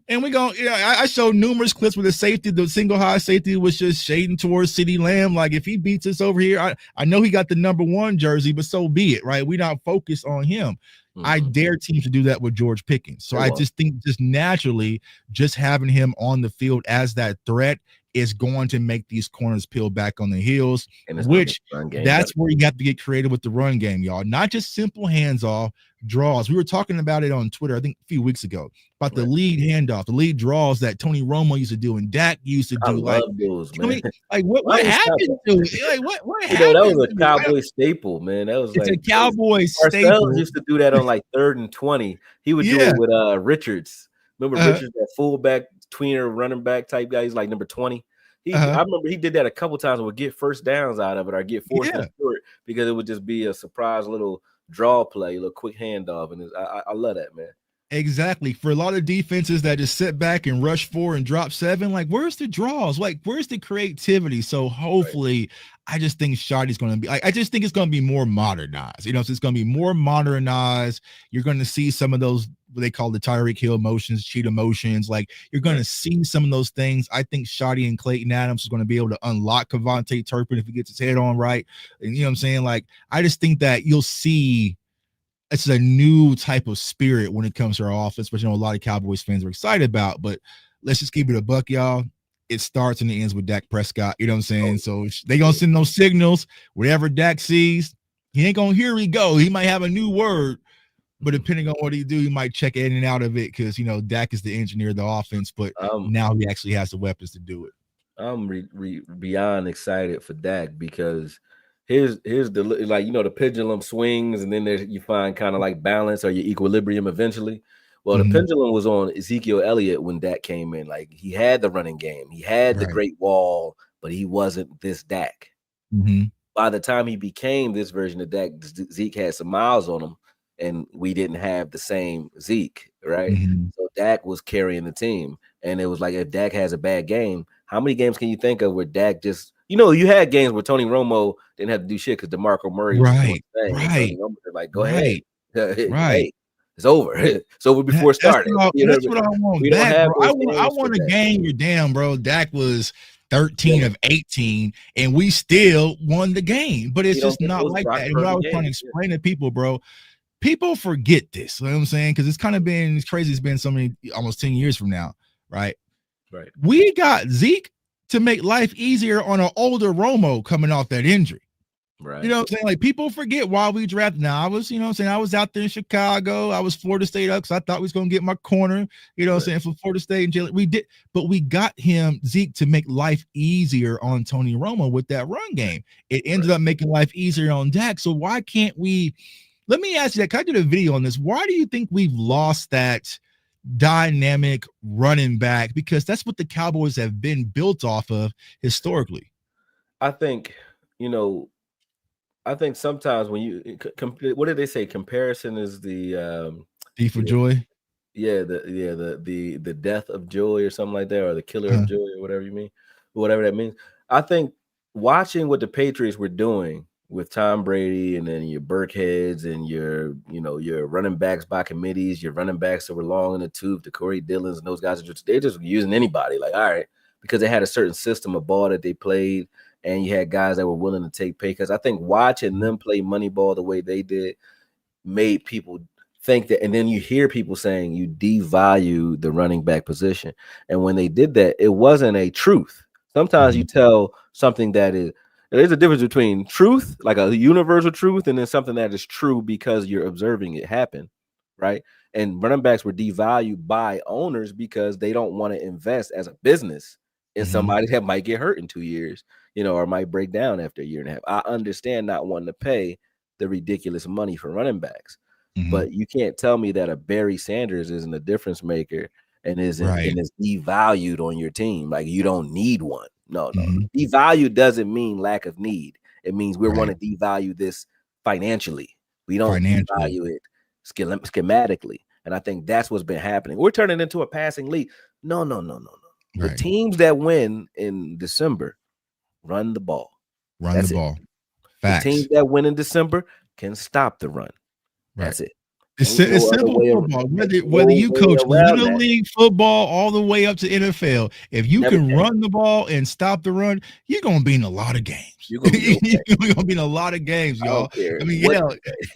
And we go, I showed numerous clips where the single high safety was just shading towards CeeDee Lamb. Like, if he beats us over here, I know he got the number 1 jersey, but so be it, right? We're not focused on him. I dare teams to do that with George Pickens. So I just think just naturally, just having him on the field as that threat is going to make these corners peel back on the heels, which that's where you have to get creative with the run game, y'all. Not just simple hands off draws. We were talking about it on Twitter, I think a few weeks ago, about the lead handoff, the lead draws that Tony Romo used to do and Dak used to do. I love those, man. Like what happened to it? Like what happened? That was a Cowboy staple, man. That was it's like a Cowboy staple. Parcells used to do that on like 3rd and 20. He would do it with Richards. Remember Richards, that fullback, tweener, running back type guy? He's like number 20. I remember he did that a couple times and would get first downs out of it or get forced to short because it would just be a surprise little draw play, a little quick handoff. And I love that, man. Exactly. For a lot of defenses that just sit back and rush 4 and drop 7, like, where's the draws? Like, where's the creativity? So hopefully, I just think Shoddy's going to be, I just think it's going to be more modernized. So it's going to be more modernized. You're going to see some of those, what they call the Tyreek Hill motions, cheetah motions. Like, you're going to see some of those things. I think Shoddy and Clayton Adams is going to be able to unlock Kevontae Turpin if he gets his head on right. And you know what I'm saying? Like, I just think that you'll see it's a new type of spirit when it comes to our offense, which a lot of Cowboys fans are excited about. But let's just keep it a buck, y'all. It starts and it ends with Dak Prescott. You know what I'm saying? So they going to send those signals. Whatever Dak sees, he ain't going to hear he go. He might have a new word, but depending on what he do, he might check in and out of it because, Dak is the engineer of the offense, but now he actually has the weapons to do it. I'm beyond excited for Dak because here's the the pendulum swings and then you find kind of like balance or your equilibrium eventually. Well, the pendulum was on Ezekiel Elliott when Dak came in. Like, he had the running game, he had the great wall, but he wasn't this Dak. By the time he became this version of Dak, Zeke had some miles on him, and we didn't have the same Zeke, right? So Dak was carrying the team, and it was like, if Dak has a bad game, how many games can you think of where Dak just, you had games where Tony Romo didn't have to do shit because DeMarco Murray was doing his thing. Like, go ahead. Hey, it's over. It's over before it started. That's what I want. Dak, bro. I want to game your damn, bro. Dak was 13 of 18, and we still won the game. But it's just not like that. And what I was trying to explain to people, bro, people forget this. You know what I'm saying? Because it's kind of been crazy. It's been so many, almost 10 years from now, right? Right. We got Zeke to make life easier on an older Romo coming off that injury. Right. You know what I'm saying? Like, people forget why we drafted. Now, I was, I was out there in Chicago. I was Florida State up because I thought we was going to get my corner, what I'm saying, for Florida State and Jalen. We did, but we got him, Zeke, to make life easier on Tony Romo with that run game. It ended up making life easier on Dak. So why can't we, let me ask you that, 'cause I did a video on this. Why do you think we've lost that dynamic running back? Because that's what the Cowboys have been built off of historically. I think, sometimes when you what did they say? Comparison is the D for joy. Yeah, the death of joy or something like that, or the killer of joy, or whatever that means. I think watching what the Patriots were doing with Tom Brady and then your Burkheads and your running backs by committees, your running backs that were long in the tooth, the Corey Dillons and those guys they're just using anybody. Like, all right, because they had a certain system of ball that they played, and you had guys that were willing to take pay. Because I think watching them play money ball the way they did made people think that, and then you hear people saying you devalue the running back position. And when they did that, it wasn't a truth. Sometimes you tell something that is, there's a difference between truth, like a universal truth, and then something that is true because you're observing it happen, right? And running backs were devalued by owners because they don't want to invest as a business in somebody that might get hurt in 2 years, or might break down after a year and a half. I understand not wanting to pay the ridiculous money for running backs, but you can't tell me that a Barry Sanders isn't a difference maker and isn't and is devalued on your team. Like, you don't need one. no. Devalue doesn't mean lack of need. It means we want to devalue this financially. We don't devalue it schematically. And I think that's what's been happening. We're turning into a passing league. No. The teams that win in December run the ball. Run the ball. Facts. The teams that win in December can stop the run. That's it. It's simple football. Whether you coach little league football all the way up to NFL, if you can run the ball and stop the run, you're gonna be in a lot of games. You're gonna be in a lot of games, y'all. I mean,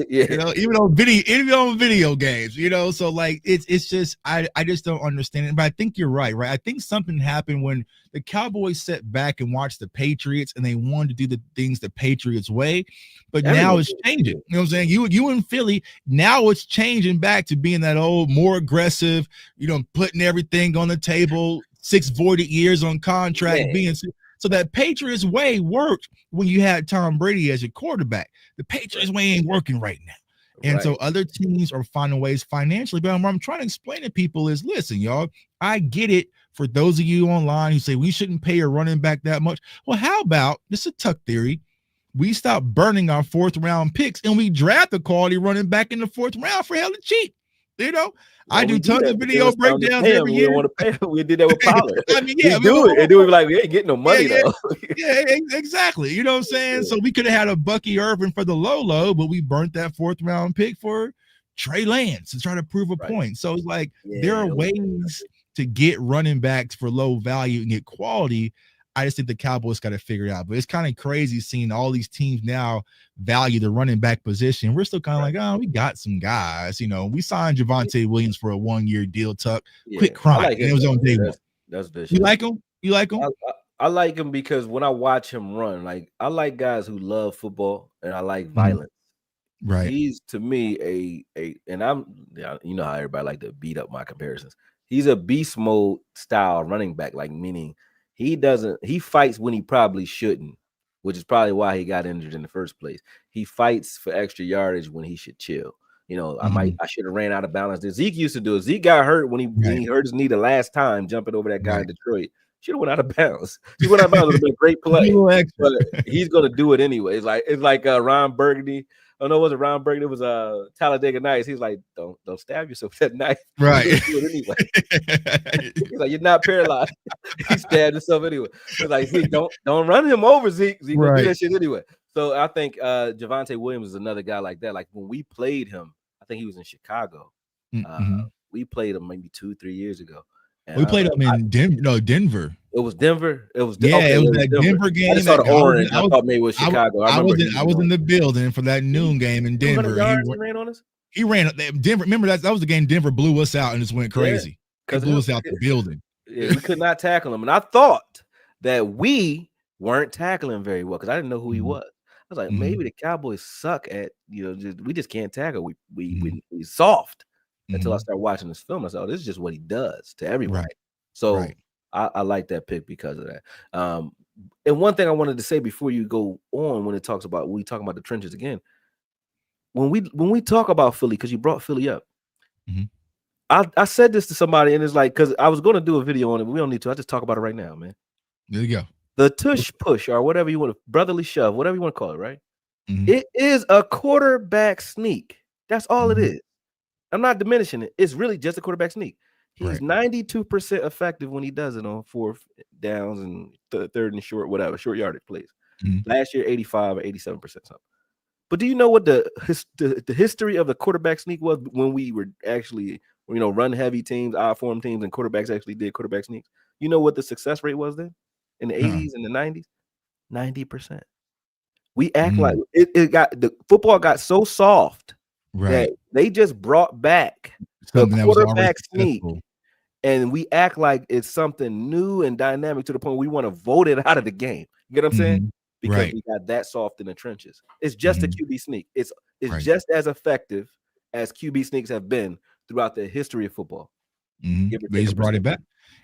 even on video games, So like, it's just I just don't understand it. But I think you're right. I think something happened when the Cowboys sat back and watched the Patriots, and they wanted to do the things the Patriots way. But now it's changing. You know what I'm saying? You in Philly, now it's changing back to being that old, more aggressive, putting everything on the table, 6 voided years on contract, so that Patriots way worked when you had Tom Brady as your quarterback. The Patriots way ain't working right now. And so other teams are finding ways financially. But what I'm trying to explain to people is, listen, y'all, I get it for those of you online who say we shouldn't pay a running back that much. Well, how about, this is a Tuck theory, we stop burning our 4th round picks and we draft a quality running back in the 4th round for hella cheap. I do tons of video breakdowns every year. We did that with Pollard. I mean, we do it like we ain't getting no money though. Exactly. You know what I'm saying? So we could have had a Bucky Irvin for the low, but we burnt that 4th round pick for Trey Lance to try to prove a point. So it's like there are ways to get running backs for low value and get quality. I just think the Cowboys got to figure it out. But it's kind of crazy seeing all these teams now value the running back position. We're still kind of like, oh, we got some guys. We signed Javonte Williams for a 1-year deal, Tuck. Quick crime. Like it was on day one. That's vicious. You like him? I like him because when I watch him run, like I like guys who love football and I like violence. Right. He's to me and how everybody like to beat up my comparisons. He's a beast mode style running back, like meaning he fights when he probably shouldn't, which is probably why he got injured in the first place. He fights for extra yardage when he should chill. I should have ran out of balance. Zeke used to do it. Zeke got hurt when he hurt his knee the last time jumping over that guy in Detroit. Should have went out of bounds. He went out of bounds. It would have been a great play. But he's gonna do it anyway. It's like Ron Burgundy. Oh no, it wasn't Ron Burgundy. It was Talladega Nights. He's like, don't stab yourself with that knife. Right. Do it anyway. He's like, you're not paralyzed. He stabbed himself anyway. He's like, Zeke, don't run him over, Zeke. Zeke will do that shit anyway. So I think Javonte Williams is another guy like that. Like when we played him, I think he was in Chicago. We played him maybe 2-3 years ago. And we played him in Denver. It was Denver. It was that Denver game. I just saw the orange. I thought maybe it was Chicago. I was in the building for that noon game in Denver. He ran on us. He ran Denver. Remember that was the game Denver blew us out and just went crazy. Because blew us out the building. Yeah, we could not tackle him, and I thought that we weren't tackling very well because I didn't know who he was. I was like, maybe the Cowboys suck at we just can't tackle. We soft. Until I started watching this film, I said, "Oh, this is just what he does to everyone." So I like that pick because of that. And one thing I wanted to say before you go on, when we talk about the trenches again, when we talk about Philly, because you brought Philly up, I said this to somebody, and it's like, because I was going to do a video on it, but we don't need to. I just talk about it right now, man. There you go. The tush push or whatever you want to, brotherly shove, whatever you want to call it, right? It is a quarterback sneak. That's all it is. I'm not diminishing it. It's really just a quarterback sneak. He's 92% effective when he does it on 4th downs and 3rd and short, whatever, short yardage plays. Last year, 85 or 87% something. But do you know what the history of the quarterback sneak was when we were actually, run heavy teams, odd form teams, and quarterbacks actually did quarterback sneaks? You know what the success rate was then in the 80s and the 90s? 90%. We act like the football got so soft. That they just brought back the quarterback sneak, and we act like it's something new and dynamic to the point we want to vote it out of the game. You get what I'm saying? Because we got that soft in the trenches. It's just a QB sneak. It's just as effective as QB sneaks have been throughout the history of football. They just brought it back.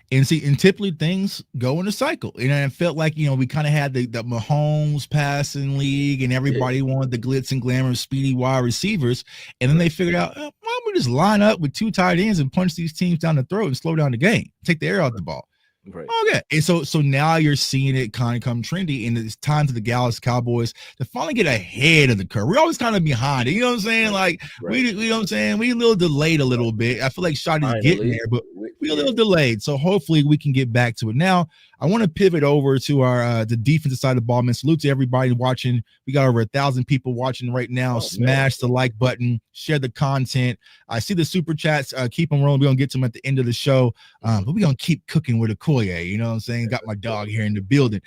And typically things go in a cycle. And it felt like, we kind of had the Mahomes passing league and everybody wanted the glitz and glamour of speedy wide receivers. And then they figured out, why don't we just line up with 2 tight ends and punch these teams down the throat and slow down the game, take the air out the ball. Right. Oh yeah, and so now you're seeing it kind of come trendy, and it's time for the Dallas Cowboys to finally get ahead of the curve. We're always kind of behind it, you know what I'm saying? Like Right. we know what I'm saying. We a little delayed a little bit. I feel like Shotty's getting Finally, there, but we a yeah. little delayed. So hopefully we can get back to it. Now I want to pivot over to our the defensive side of the ball. Man, salute to everybody watching. We got over 1,000 people watching right now. Oh, Smash the like button, share the content. I see the super chats. Keep them rolling. We're gonna get to them at the end of the show. But we're gonna keep cooking with Akoye, you know what I'm saying? Got my dog here in the building.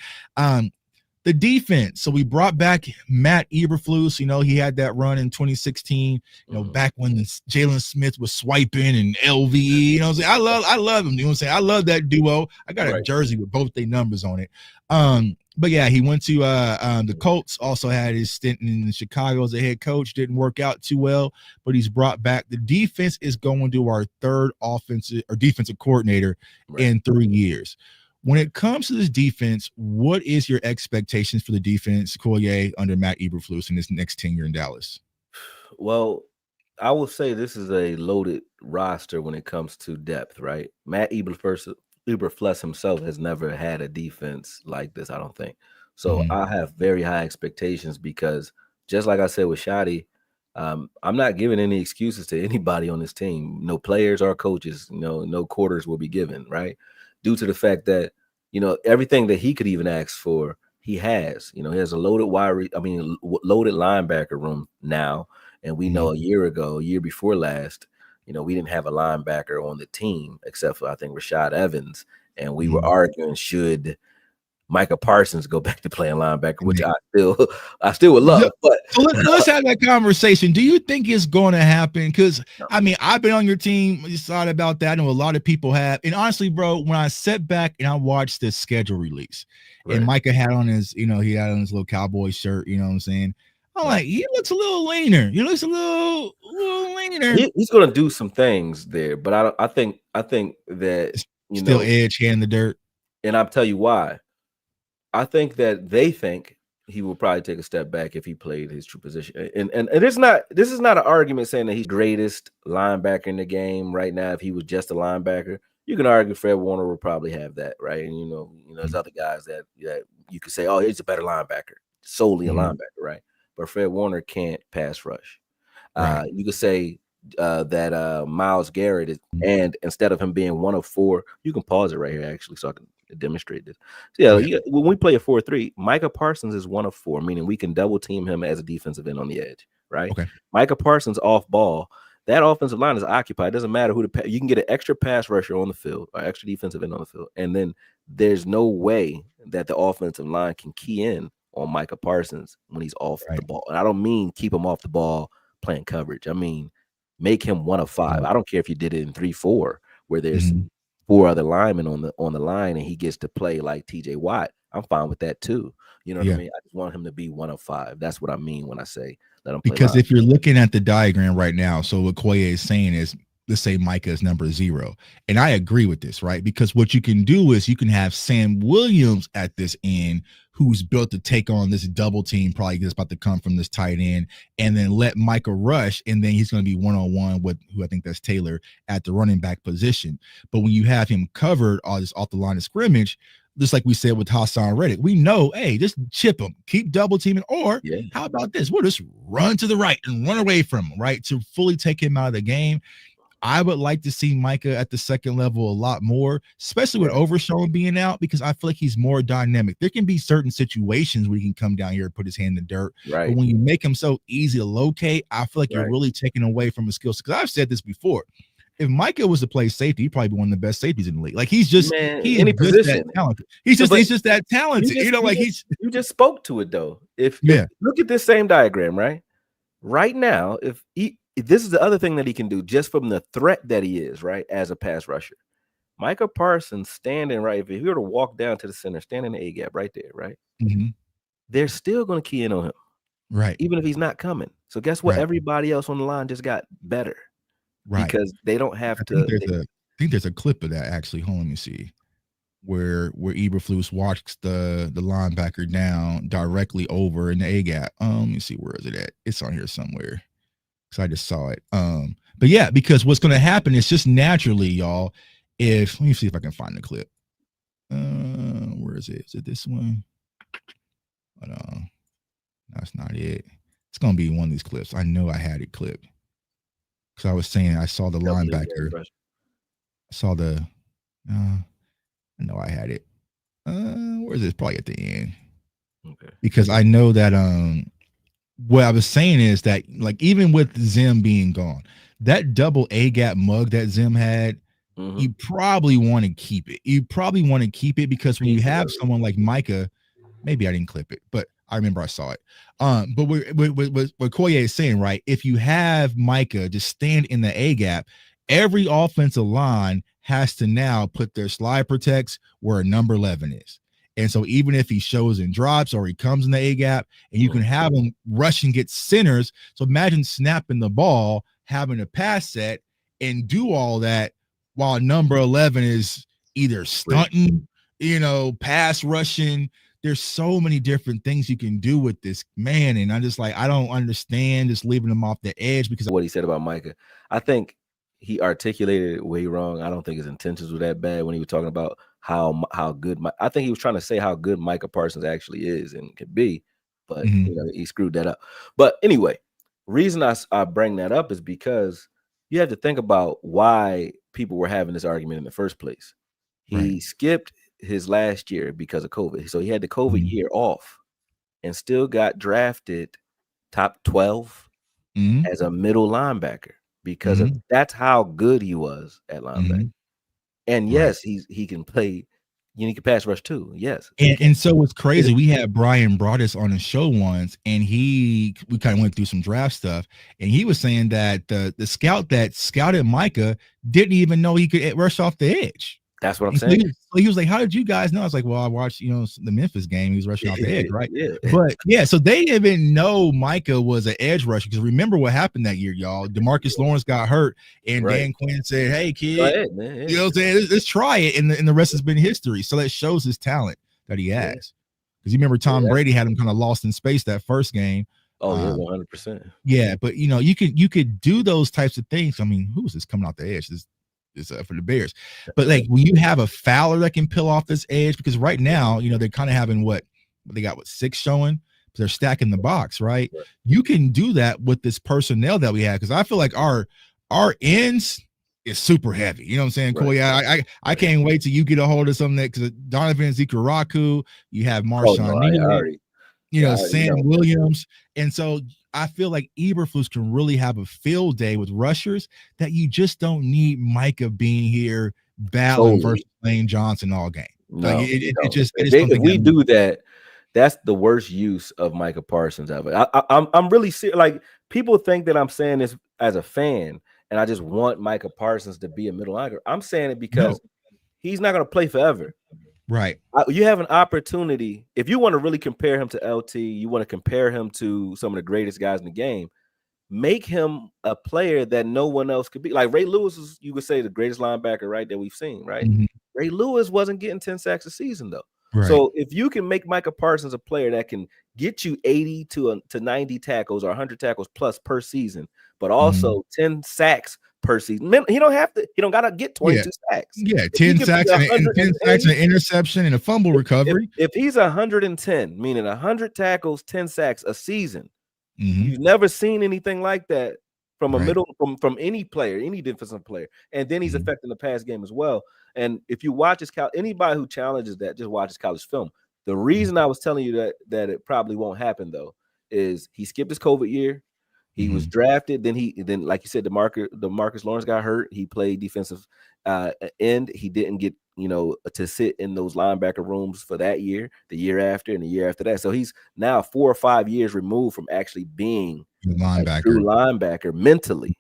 The defense. So we brought back Matt Eberflus. You know, he had that run in 2016, you know, back when Jalen Smith was swiping and LVE. You know what I'm saying? I love him. You know what I'm saying? I love that duo. I got a jersey with both their numbers on it. But yeah, he went to the Colts, also had his stint in Chicago as a head coach. Didn't work out too well, but he's brought back. The defense is going to our third offensive or defensive coordinator in 3 years. When it comes to this defense, what is your expectations for the defense, Akoye, under Matt Eberflus in his next tenure in Dallas? Well, I will say this is a loaded roster when it comes to depth, right? Matt Eberflus himself has never had a defense like this, I don't think. So I have very high expectations because just like I said with Shotty, I'm not giving any excuses to anybody on this team. No players or coaches, no quarters will be given, right? Due to the fact that, everything that he could even ask for, he has. He has a loaded loaded linebacker room now. And we know a year before last, we didn't have a linebacker on the team except for, I think, Rashad Evans. And we were arguing, should Micah Parsons go back to playing linebacker, which I still would love. But so let's have that conversation. Do you think it's going to happen? Because I've been on your team. You thought about that. I know a lot of people have. And honestly, bro, when I sat back and I watched the schedule release, and Micah had on his, he had on his little cowboy shirt. You know what I'm saying? I'm like, he looks a little leaner. He looks a little leaner. He's going to do some things there, but I think that still edge hand in the dirt. And I'll tell you why. I think that they think he will probably take a step back if he played his true position. And this is not an argument saying that he's the greatest linebacker in the game right now. If he was just a linebacker, you can argue Fred Warner will probably have that, right? And there's other guys that you could say, oh, he's a better linebacker, solely a linebacker, right? But Fred Warner can't pass rush. You could say that Myles Garrett is, and instead of him being one of four, you can pause it right here actually so I can demonstrate this. So when we play a 4-3, Micah Parsons is one of four, meaning we can double team him as a defensive end on the edge, right? Micah Parsons off ball, that offensive line is occupied. It doesn't matter who you can get an extra pass rusher on the field or extra defensive end on the field, and then there's no way that the offensive line can key in on Micah Parsons when he's off the ball. And I don't mean keep him off the ball playing coverage. I mean make him one of five. I don't care if you did it in 3-4 where there's four other linemen on the line and he gets to play like TJ Watt. I'm fine with that too. You know what I mean? I just want him to be one of five. That's what I mean when I say let him play. Because if you're looking at the diagram right now, so what Akoye is saying is, let's say Micah is number 0. And I agree with this, right? Because what you can do is you can have Sam Williams at this end who's built to take on this double team, probably that's about to come from this tight end, and then let Micah rush, and then he's going to be one-on-one with who I think that's Taylor at the running back position. But when you have him covered off the line of scrimmage, just like we said with Hassan Reddick, we know, hey, just chip him, keep double teaming, or how about this? We'll just run to the right and run away from him, right, to fully take him out of the game. I would like to see Micah at the second level a lot more, especially with Overshown being out, because I feel like he's more dynamic. There can be certain situations where he can come down here and put his hand in the dirt. But when you make him so easy to locate, I feel like you're really taking away from his skills. Because I've said this before. If Micah was to play safety, he'd probably be one of the best safeties in the league. Like he's just any position. That talented. He's just that talented. You just spoke to it though. If look at this same diagram, right? Right now, if this is the other thing that he can do just from the threat that he is, right, as a pass rusher. Micah Parsons standing right, if he were to walk down to the center, stand in the A-gap right there, right? They're still going to key in on him, right? Even if he's not coming. So guess what? Everybody else on the line just got better, because they don't have to. I think there's a clip of that actually. Hold on, let me see. Where Eberflus walks the linebacker down directly over in the A-gap. Let me see, where is it at? It's on here somewhere. Because I just saw it. But yeah, because what's going to happen is just naturally, y'all, let me see if I can find the clip. Where is it? Is it this one? Hold on. That's not it. It's gonna be one of these clips. I know I had it clipped because I was saying I saw the linebacker. I saw the. I know I had it. Where is it? Probably at the end. Okay. Because I know that what I was saying is that, like, even with Zim being gone, that double A gap mug that Zim had, you probably want to keep it. You probably want to keep it because when you have someone like Micah, maybe I didn't clip it, but I remember I saw it. But what Akoye is saying, right? If you have Micah just stand in the A gap, every offensive line has to now put their slide protects where number 11 is. And so even if he shows and drops or he comes in the A gap, and you can have him rush and get centers. So imagine snapping the ball, having a pass set, and do all that while number 11 is either stunting, pass rushing. There's so many different things you can do with this man. And I'm just like, I don't understand just leaving him off the edge because what he said about Micah. I think he articulated it way wrong. I don't think his intentions were that bad when he was talking about how good I think he was trying to say how good Micah Parsons actually is and could be, but he screwed that up. But anyway, reason I bring that up is because you have to think about why people were having this argument in the first place. He skipped his last year because of COVID. So he had the COVID year off and still got drafted top 12 as a middle linebacker because of that's how good he was at linebacker. And yes, he can play. He can pass rush too. Yes. And so what's crazy, we had Brian Broaddus on the show once, and we kind of went through some draft stuff, and he was saying that the scout that scouted Micah didn't even know he could rush off the edge. That's what I'm saying. So he was like, how did you guys know? I was like, well, I watched, the Memphis game. He was rushing off the edge, right? But yeah, so they didn't even know Micah was an edge rusher. Because remember what happened that year, y'all. DeMarcus Lawrence got hurt, and Dan Quinn said, hey, kid, go ahead, man. Yeah. You know what I'm saying? Let's try it. And the rest has been history. So that shows his talent that he has. Because you remember Tom Brady had him kind of lost in space that first game. Oh, yeah, 100%. Yeah, but you could do those types of things. I mean, who is this coming off the edge? This is for the Bears. But like when you have a Fowler that can peel off this edge, because right now, they're kind of having they got 6 showing. They're stacking the box, right? You can do that with this personnel that we have, because I feel like our ends is super heavy. You know what I'm saying, Koy? I can't wait till you get a hold of something that, because Donovan Zikaraku, you have Marshawn Sam Williams, and so I feel like Eberflus can really have a field day with rushers that you just don't need Micah being here battling versus Lane Johnson all game. No, if we do that, that's the worst use of Micah Parsons ever. I'm really serious. Like, people think that I'm saying this as a fan, and I just want Micah Parsons to be a middle linebacker. I'm saying it because he's not going to play forever. Right. You have an opportunity. If you want to really compare him to LT, you want to compare him to some of the greatest guys in the game, make him a player that no one else could be. Like Ray Lewis is, you could say, the greatest linebacker, right, that we've seen, right? Ray Lewis wasn't getting 10 sacks a season, though. Right. So if you can make Micah Parsons a player that can get you 80 to 90 tackles or 100 tackles plus per season, but also 10 sacks per season. He don't gotta get 22 sacks. Yeah, 10 sacks and 10 sacks and an interception and a fumble recovery. If he's 110, meaning 100 tackles, 10 sacks a season, you've never seen anything like that from a middle from any player, any defensive player. And then he's affecting the pass game as well. And if you watch anybody who challenges that, just watch his college film. The reason I was telling you that it probably won't happen though is he skipped his COVID year. He was drafted. Then like you said, DeMarcus Lawrence got hurt. He played defensive end. He didn't get to sit in those linebacker rooms for that year, the year after, and the year after that. So he's now 4 or 5 years removed from actually being a true linebacker mentally.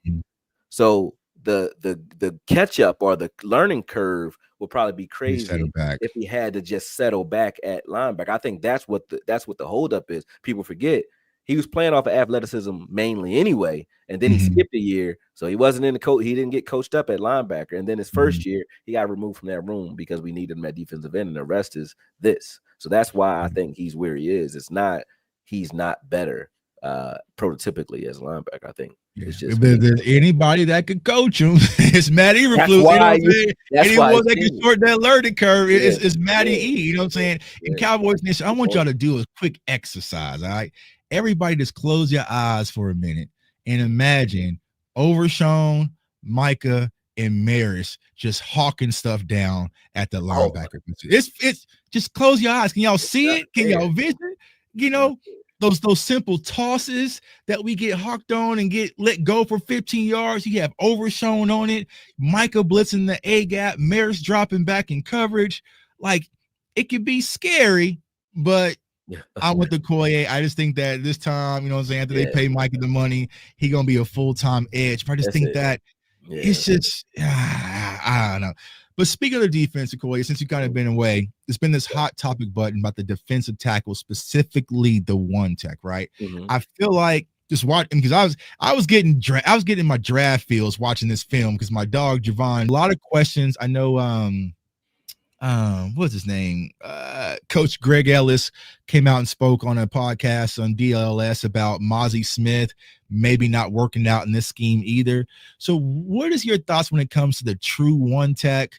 So the catch up or the learning curve will probably be crazy if he had to just settle back at linebacker. I think that's what the holdup is. People forget he was playing off of athleticism mainly anyway, and then he skipped a year, so he wasn't in the coach. He didn't get coached up at linebacker, and then his first year he got removed from that room because we needed him at defensive end, and the rest is this. So that's why I think he's where he is. It's not he's not better prototypically as a linebacker, I think. Yeah. It's just If there's anybody that could coach him, it's Matt Eberflus. that's You know why what I'm saying? that's why Anyone that can short that learning curve yeah, is Matty yeah, E. You know what I'm saying? yeah. And Cowboys Nation, I want y'all to do a quick exercise. All right. Everybody just close your eyes for a minute and imagine Overshown, Micah, and Maris just hawking stuff down at the Oh, linebacker. It's just close your eyes. Can y'all see it? Can y'all vision? You know, those simple tosses that we get hawked on and get let go for 15 yards. You have Overshown on it, Micah blitzing the A gap, Maris dropping back in coverage. Like, it could be scary, but I went to Akoye. I just think that this time, you know what I'm saying, after they pay Micah the money, he gonna be a full-time edge. But I just think that it's just I don't know. But speaking of the defense, Akoye, since you kind of been away, there's been this hot topic button about the defensive tackle, specifically the one tech, right? I feel like just watching, because I was getting in my draft feels watching this film because my dog Javon, a lot of questions. I know what's his name? Coach Greg Ellis came out and spoke on a podcast on DLS about Mozzie Smith maybe not working out in this scheme either. So what is your thoughts when it comes to the true one tech?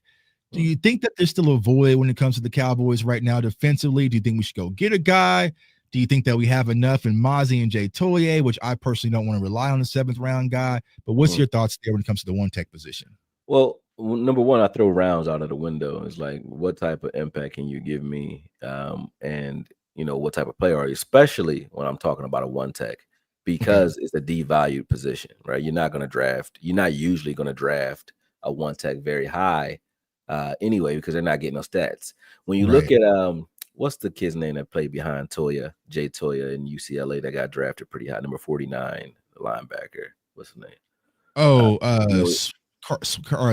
Do you think that there's still a void when it comes to the Cowboys right now defensively? Do you think we should go get a guy? Do you think that we have enough in Mozzie and Jay Toye, which I personally don't want to rely on the 7th round guy? But what's your thoughts there when it comes to the one tech position? Well, number one, I throw rounds out of the window. It's like, what type of impact can you give me? And you know, what type of player are you, especially when I'm talking about a one tech, because it's a devalued position, right? You're not usually going to draft a one tech very high anyway, because they're not getting no stats. When you look at what's the kid's name that played behind Toya, Jay Toya in UCLA that got drafted pretty high, number 49, the linebacker. What's his name? Oh,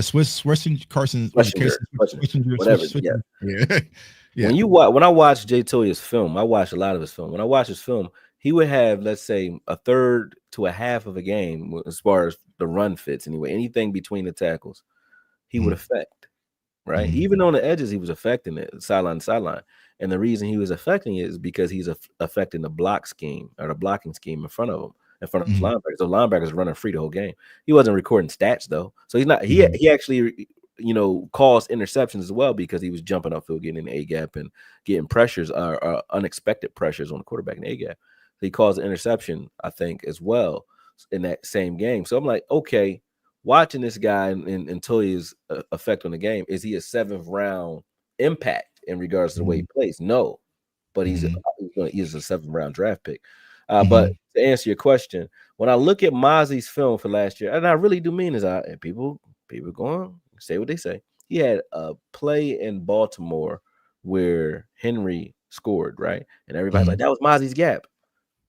Swiss Carson, whatever. Yeah. When I watched Jay Toya's film, I watched a lot of his film. When I watched his film, he would have, let's say, a third to a half of a game as far as the run fits anyway. Anything between the tackles, he would affect, right? Even on the edges, he was affecting it, sideline to sideline. And the reason he was affecting it is because he's affecting the block scheme or the blocking scheme in front of him. In front of his linebackers. So linebackers running free the whole game. He wasn't recording stats though. So he's not, he actually, you know, caused interceptions as well because he was jumping upfield, getting in the A gap and getting pressures or unexpected pressures on the quarterback in the A gap. So he caused an interception, I think, as well in that same game. So I'm like, okay, watching this guy and Toya's effect on the game, is he a 7th round impact in regards to the way he plays? No, but he's a 7th round draft pick. But to answer your question, when I look at Mozzie's film for last year, and I really do mean this, and people going say what they say. He had a play in Baltimore where Henry scored, right? And everybody's like, that was Mozzie's gap.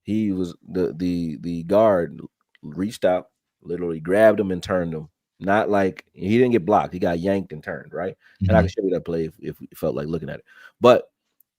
He was the guard reached out, literally grabbed him and turned him. Not like he didn't get blocked, he got yanked and turned, right? And I can show you that play if you felt like looking at it. But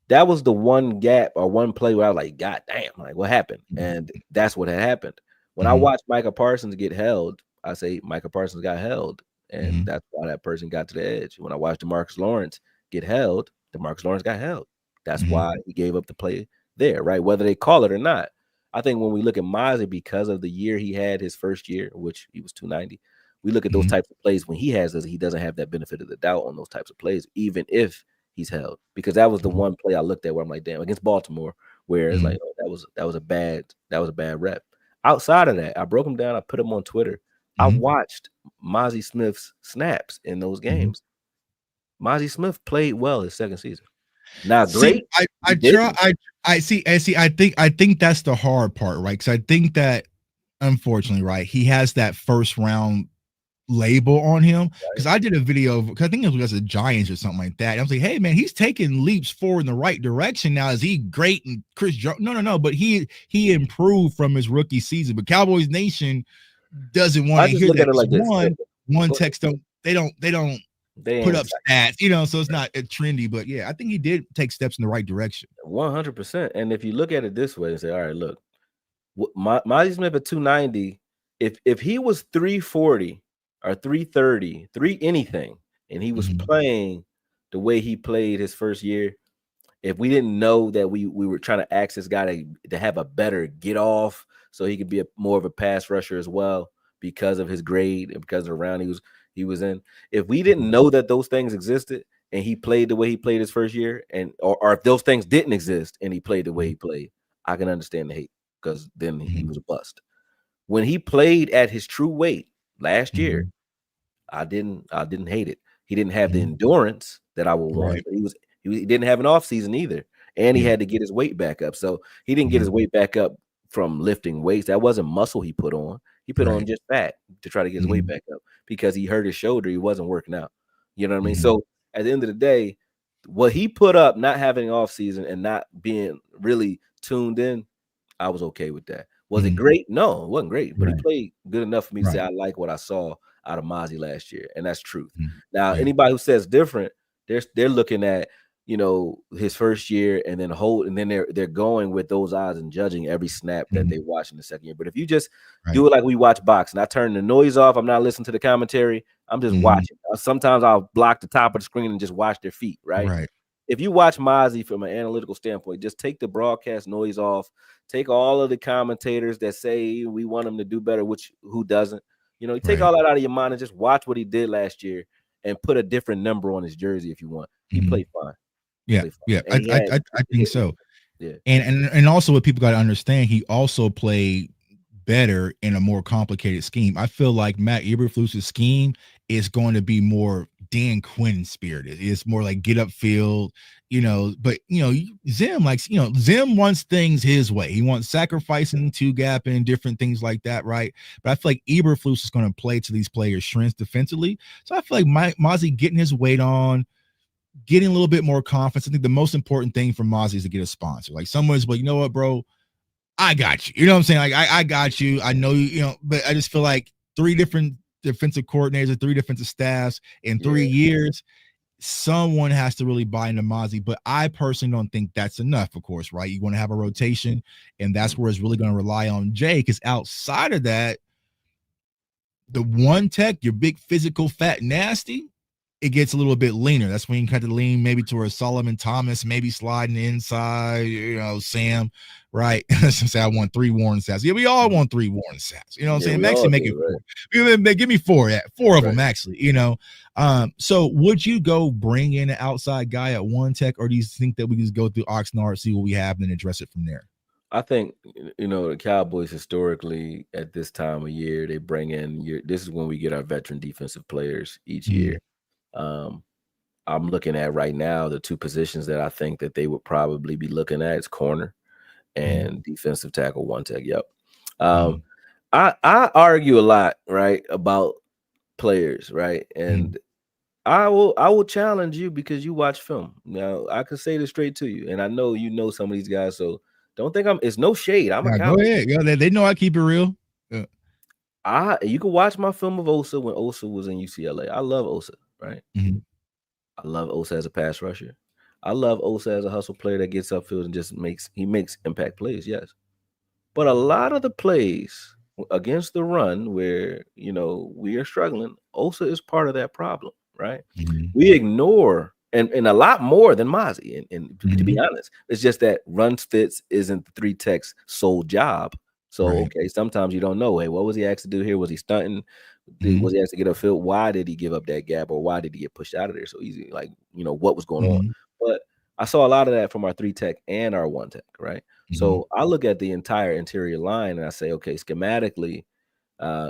that was the one gap or one play where I was like, God damn, like what happened? And that's what had happened. When I watched Micah Parsons get held, I say Micah Parsons got held. And that's why that person got to the edge. When I watched DeMarcus Lawrence get held, DeMarcus Lawrence got held. That's why he gave up the play there, right? Whether they call it or not. I think when we look at Mozzie, because of the year he had his first year, which he was 290, we look at those types of plays when he doesn't have that benefit of the doubt on those types of plays, even if he's held, because that was the one play I looked at where I'm like, damn, against Baltimore, where it's like, oh, that was a bad rep. Outside of that, I broke him down. I put him on Twitter. I watched Mozzie Smith's snaps in those games. Mozzie Smith played well his second season. Not great. I think that's the hard part, right? Because I think that unfortunately, right, he has that 1st round label on him, because I did a video because I think it was the Giants or something like that. I was like, hey man, he's taking leaps forward in the right direction now. Is he great? And Chris Jones, no, but he improved from his rookie season. But Cowboys Nation doesn't want to hear that. Like this. One text they don't put up stats, you know, so it's not trendy. But yeah, I think he did take steps in the right direction. 100%. And if you look at it this way and say, all right, look, Mozzie Smith at 290, if he was 340 or 330, anything, and he was playing the way he played his first year, if we didn't know that we were trying to ask this guy to have a better get off so he could be more of a pass rusher as well because of his grade and because of the round he was in. If we didn't know that those things existed and he played the way he played his first year, and or if those things didn't exist and he played the way he played, I can understand the hate, because then he was a bust. When he played at his true weight last year, I didn't hate it. He didn't have the endurance that I would want, but he didn't have an off season either, and he had to get his weight back up. So he didn't get his weight back up from lifting weights. That wasn't muscle he put on. He put on just fat to try to get his weight back up, because he hurt his shoulder. He wasn't working out. You know what I mean? So at the end of the day, what he put up, not having an off season and not being really tuned in, I was okay with that. Was it great? No, it wasn't great, but he played good enough for me to say I like what I saw out of Mozzie last year, and that's truth. Now, anybody who says different, they're looking at, you know, his first year and then they're going with those odds and judging every snap that they watch in the second year. But if you just do it like we watch boxing, I turn the noise off, I'm not listening to the commentary, I'm just watching. Sometimes I'll block the top of the screen and just watch their feet, right? If you watch Mozzie from an analytical standpoint, just take the broadcast noise off, take all of the commentators that say we want him to do better, who doesn't. You know, take all that out of your mind and just watch what he did last year and put a different number on his jersey if you want. He played fine. Yeah, I think so. Yeah, and also what people got to understand, he also played better in a more complicated scheme. I feel like Matt Eberflus's scheme is going to be more Dan Quinn spirited. It's more like get up field, you know. But you know, Zim likes, you know, Zim wants things his way. He wants sacrificing, two gap, and different things like that, right? But I feel like Eberflus is going to play to these players' strengths defensively. So I feel like Mozzie getting his weight on, getting a little bit more confidence. I think the most important thing for Mozzie is to get a sponsor. Like someone's like, you know what, bro, I got you. You know what I'm saying? Like I got you. I know you know, but I just feel like 3 different defensive coordinators, 3 defensive staffs in 3 years. Someone has to really buy into Mozzie, but I personally don't think that's enough, of course, right? You want to have a rotation, and that's where it's really going to rely on Jay, because outside of that, the one tech, your big physical, fat, nasty, it gets a little bit leaner. That's when you kind of lean maybe towards Solomon Thomas, maybe sliding inside, you know, Sam, right? Let's say I want 3 Warren sacks. Yeah, we all want 3 Warren sacks. You know what I'm saying? Actually make it 4. Give me 4. Yeah, 4 of them actually, you know. So would you go bring in an outside guy at one tech, or do you think that we can just go through Oxnard, see what we have, and then address it from there? I think, you know, the Cowboys historically at this time of year, they bring in this is when we get our veteran defensive players each year. I'm looking at right now the 2 positions that I think that they would probably be looking at is corner and defensive tackle, one tech. Yep. I argue a lot, right, about players, right? And I will challenge you because you watch film. Now I can say this straight to you, and I know you know some of these guys, so don't think it's no shade. I'm a Cowboy. Go ahead. Go, they know I keep it real. You can watch my film of Osa when Osa was in UCLA. I love Osa, right? I love Osa as a pass rusher. I love Osa as a hustle player that gets upfield and just makes impact plays, yes. But a lot of the plays against the run where, you know, we are struggling, Osa is part of that problem, right? We ignore and a lot more than Mozzie. And to be honest, it's just that run fits isn't the 3 tech's sole job. So, okay, sometimes you don't know, hey, what was he asked to do here? Was he stunting? Was he asked to get upfield? Why did he give up that gap, or why did he get pushed out of there so easy? Like, you know, what was going on? But I saw a lot of that from our 3 tech and our 1 tech, right? So I look at the entire interior line and I say, okay, schematically,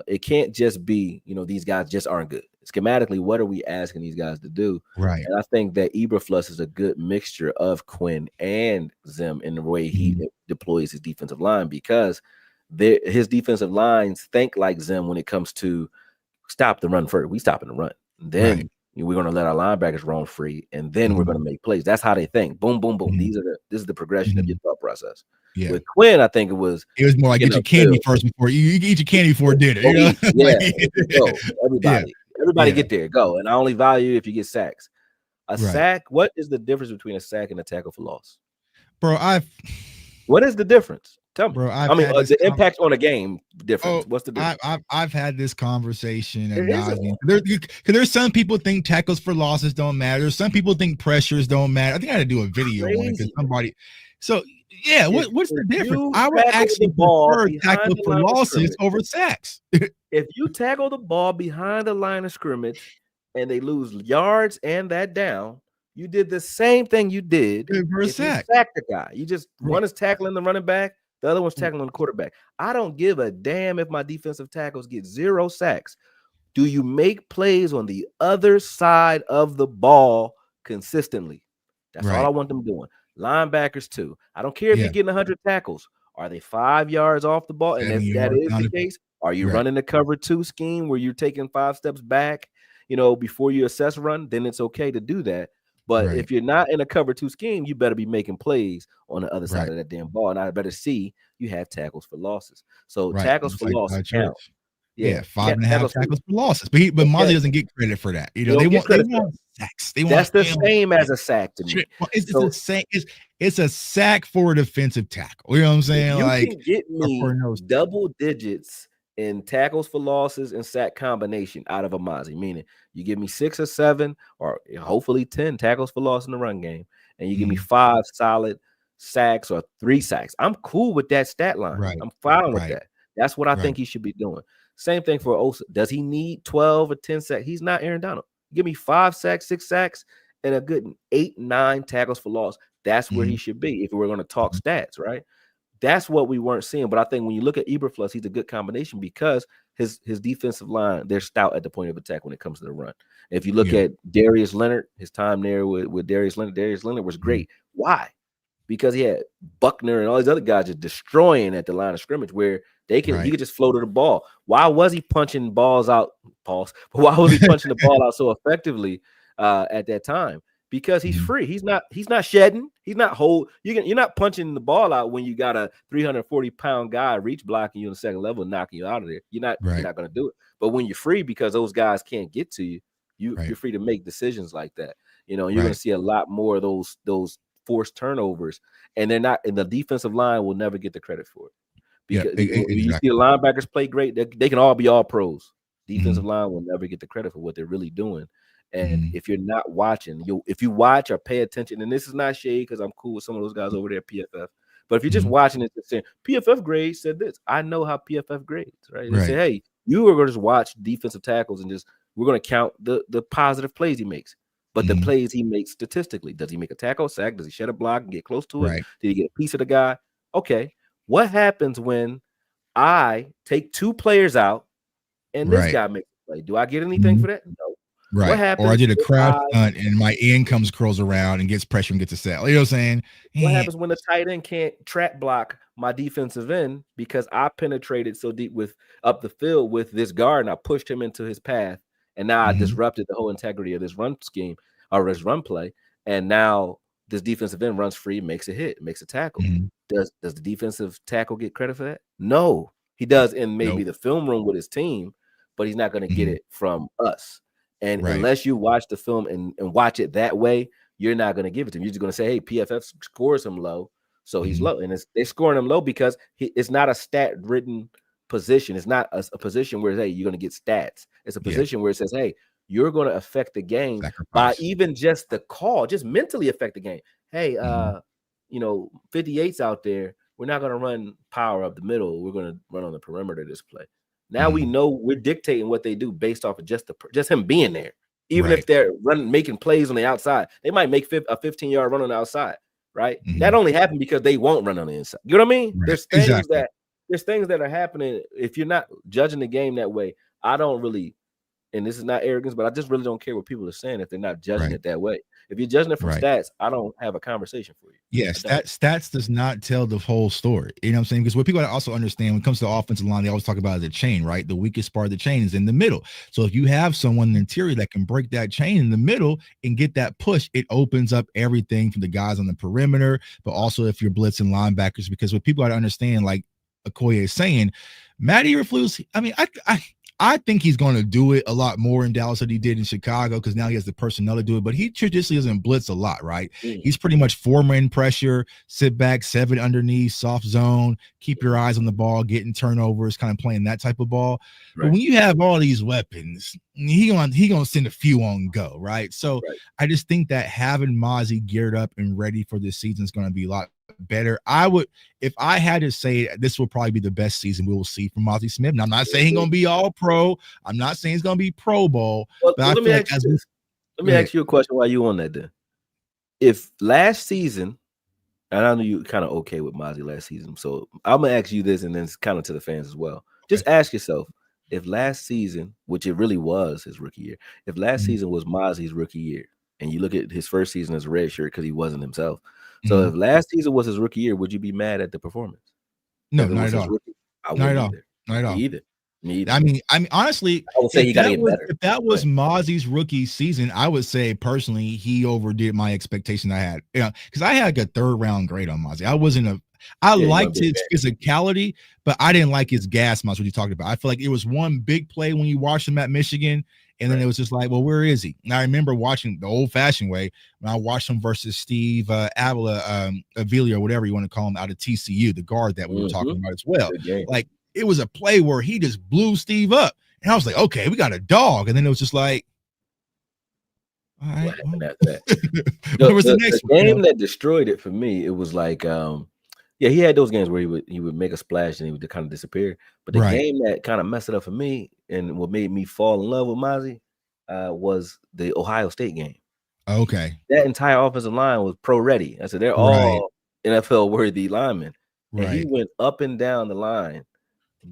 it can't just be, you know, these guys just aren't good. Schematically, what are we asking these guys to do? Right. And I think that Eberflus is a good mixture of Quinn and Zim in the way he deploys his defensive line, because his defensive lines think like Zim when it comes to stop the run first. We stop in the run. Then we're going to let our linebackers roam free, and then we're going to make plays. That's how they think. Boom, boom, boom. This is the progression of your thought process. With Quinn, I think it was more like get your candy first before you eat your candy before dinner. You know? Go. Everybody get there. Go. And I only value if you get sacks. A sack, what is the difference between a sack and a tackle for loss? Bro, what is the difference? Tell me. Bro, I mean, the impact on a game difference. What's the difference? I've had this conversation, and there's some people think tackles for losses don't matter. Some people think pressures don't matter. I think I had to do a video on it because somebody. So Yeah, what's the difference? You I would tackle actually the ball prefer behind tackle the for line of losses scrimmage. over sacks. If you tackle the ball behind the line of scrimmage and they lose yards and that down, you did the same thing you did For a if you sack. sacked the guy. You just Right. one is tackling the running back, the other one's tackling the quarterback. I don't give a damn if my defensive tackles get 0 sacks. Do you make plays on the other side of the ball consistently? That's all I Right. want them doing. Linebackers too. I don't care if Yeah. you're getting 100 tackles. Are they 5 yards off the ball? And 7 if that yards is down the the case, are you right. running the cover 2 scheme where you're taking 5 steps back, before you assess run? Then it's okay to do that. But Right. if you're not in a cover 2 scheme, you better be making plays on the other side Right. of that damn ball. And I better see you have tackles for losses. So Right. tackles Just for like losses count. church. Yeah, Yeah, 5.5 tackles for tackles for losses. But Mozzie doesn't get credit for that. you don't get They credit for that. want sacks. They That's want the same as a sack to me. well, it's So the same. It's a sack for a defensive tackle. You know what I'm saying? if you Like, can get or me for nose. double digits in tackles for losses and sack combination out of a Mozzie, meaning you give me 6 or 7 or hopefully 10 tackles for loss in the run game, and you give me 5 solid sacks or 3 sacks. I'm cool with that stat line. Right. I'm fine with Right. that. That's what I Right. think he should be doing. Same thing for Osa. Does he need 12 or 10 sacks? He's not Aaron Donald. Give me 5 sacks, 6 sacks, and a good 8, 9 tackles for loss. That's where he should be if we're going to talk stats, right? That's what we weren't seeing. But I think when you look at Eberflus, he's a good combination because his defensive line, they're stout at the point of attack when it comes to the run. If you look at Darius Leonard, his time there with Darius Leonard was great. Why? Because he had Buckner and all these other guys just destroying at the line of scrimmage where he could just float to the ball. Why was he punching balls out? Pause. But why was he punching the ball out so effectively at that time? Because he's free. He's not shedding. He's not you're not punching the ball out when you got a 340-pound guy reach blocking you on the second level and knocking you out of there. You're not going to do it. But when you're free because those guys can't get to you, you're free to make decisions like that. You're going to see a lot more of those forced turnovers, and they're not, and the defensive line will never get the credit for it. Because you see the linebackers play great, they can all be all pros. Defensive line will never get the credit for what they're really doing. And if you're not watching, if you watch or pay attention, and this is not shade because I'm cool with some of those guys over there at PFF, but if you're just watching it and saying PFF grade said this, I know how PFF grades, right? They say, hey, you are going to just watch defensive tackles and we're going to count the positive plays he makes. But the plays he makes statistically, does he make a tackle, sack? Does he shed a block and get close to it? Did he get a piece of the guy? Okay. What happens when I take 2 players out and this guy makes a play? Do I get anything for that? No. Right. What happens or I did a crowd stunt and my end curls around and gets pressure and gets a sack. You know what I'm saying? What happens when the tight end can't trap block my defensive end because I penetrated so deep up the field with this guard and I pushed him into his path? And now I disrupted the whole integrity of this run scheme or this run play. And now this defensive end runs free, makes a hit, makes a tackle. Does the defensive tackle get credit for that? No, he does in maybe the film room with his team, but he's not going to get it from us. And unless you watch the film and watch it that way, you're not going to give it to him. You're just going to say, hey, PFF scores him low, so he's low. And they're scoring him low because it's not a stat-ridden position. It's not a position where, hey, you're going to get stats. It's a position where it says, hey, you're going to affect the game by even just the call, just mentally affect the game. Hey, 58's out there. We're not going to run power up the middle. We're going to run on the perimeter this play. Now we know we're dictating what they do based off of just him being there. Even if they're making plays on the outside, they might make a 15-yard run on the outside, right? That only happened because they won't run on the inside. You know what I mean? There's things there's things that are happening. If you're not judging the game that way, I don't really, and this is not arrogance, but I just really don't care what people are saying if they're not judging it that way. If you're judging it from stats, I don't have a conversation for you. Yeah, stats does not tell the whole story. You know what I'm saying? Because what people also understand when it comes to the offensive line, they always talk about the chain, right? The weakest part of the chain is in the middle. So if you have someone in the interior that can break that chain in the middle and get that push, it opens up everything for the guys on the perimeter, but also if you're blitzing linebackers, because what people got to understand, like Akoye is saying, Matt Eberflus, I mean, I think he's going to do it a lot more in Dallas than he did in Chicago because now he has the personnel to do it, but he traditionally doesn't blitz a lot, right? He's pretty much 4-man pressure, sit back, 7 underneath, soft zone, keep your eyes on the ball, getting turnovers, kind of playing that type of ball. But when you have all these weapons, he gonna send a few on go, right? So I just think that having Mozzie geared up and ready for this season is going to be a lot better. If I had to say, this will probably be the best season we will see from Mozzie Smith. And I'm not saying he's gonna be all pro. I'm not saying he's gonna be Pro Bowl. Well, But I let feel me like ask you this. Let me ask you a question while you on that then. If last season, and I know you kind of okay with Mozzie last season, so I'm gonna ask you this, and then it's kind of to the fans as well. Just ask yourself, if last season, which it really was his rookie year, if last season was Mozzie's rookie year, and you look at his first season as a red shirt because he wasn't himself. So if last season was his rookie year, would you be mad at the performance? No, not at all. Rookie, I Not at wouldn't all. either. Not at all. Me either. I mean, honestly, I would say he got to get better. If that was Mozzie's rookie season, I would say personally he overdid my expectation I had. Yeah, because I had like a 3rd round grade on Mozzie. I liked his physicality, but I didn't like his gas miles. What you talked about? I feel like it was one big play when you watched him at Michigan, and then it was just like, well, where is he? And I remember watching the old-fashioned way when I watched him versus Steve Avila, or whatever you want to call him, out of TCU, the guard that we were talking about as well. Like, it was a play where he just blew Steve up, and I was like, okay, we got a dog. And then it was just like, all right, what happened after that? the game that destroyed it for me, it was like, yeah, he had those games where he would make a splash and he would kind of disappear. But the game that kind of messed it up for me and what made me fall in love with Mozzie was the Ohio State game. Okay. That entire offensive line was pro ready. I said, they're all NFL worthy linemen. And he went up and down the line,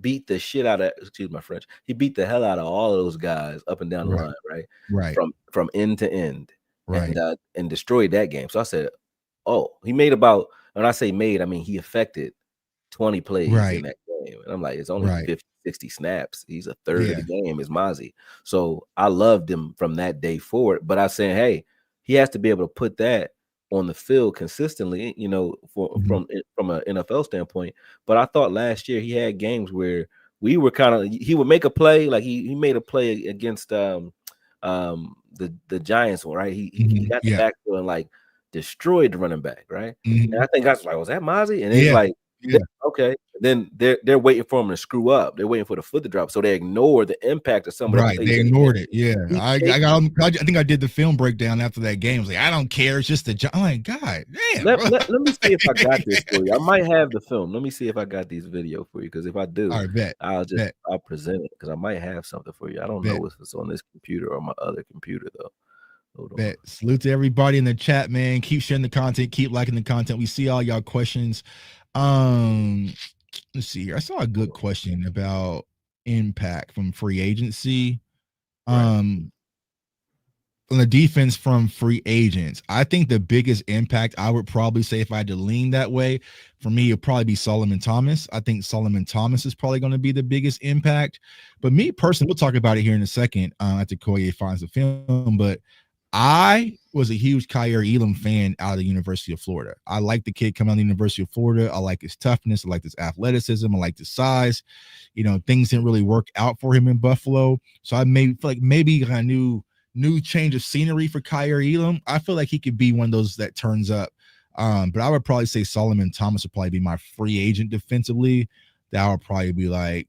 beat the shit out of, excuse my French, he beat the hell out of all of those guys up and down the line, right? From end to end. And destroyed that game. So I said, oh, he made about, when I say made, I mean he affected 20 plays in that game. And I'm like, it's only 50, 60 snaps. He's a third of the game is Mozzie. So I loved him from that day forward. But I was saying, hey, he has to be able to put that on the field consistently, you know, from an NFL standpoint. But I thought last year he had games where we were kind of, he would make a play, like he made a play against the Giants, right? He got the backfield and like destroyed the running back, right? And I think I was like, was that Mozzie? And it's like, okay. Then they're waiting for him to screw up. They're waiting for the foot to drop, so they ignore the impact of some of the plays. They ignored it. Yeah, I think I did the film breakdown after that game. I was like, I don't care. It's just the. I'm like, God damn. Let me see if I got this for you. I might have the film. Let me see if I got these video for you. Because if I do, I'll present it. Because I might have something for you. I don't know if it's on this computer or my other computer though. Salute to everybody in the chat, man. Keep sharing the content, keep liking the content. We see all y'all questions. Let's see here. I saw a good question about impact from free agency. On the defense from free agents. I think the biggest impact, I would probably say, if I had to lean that way, for me, it'd probably be Solomon Thomas. I think Solomon Thomas is probably going to be the biggest impact. But me personally, we'll talk about it here in a second after Akoye finds the film, but I was a huge Kaiir Elam fan out of the University of Florida. I like the kid coming out of the University of Florida. I like his toughness. I like his athleticism. I like his size. You know, things didn't really work out for him in Buffalo. So I feel like maybe a new change of scenery for Kaiir Elam. I feel like he could be one of those that turns up. But I would probably say Solomon Thomas would probably be my free agent defensively. That would probably be like,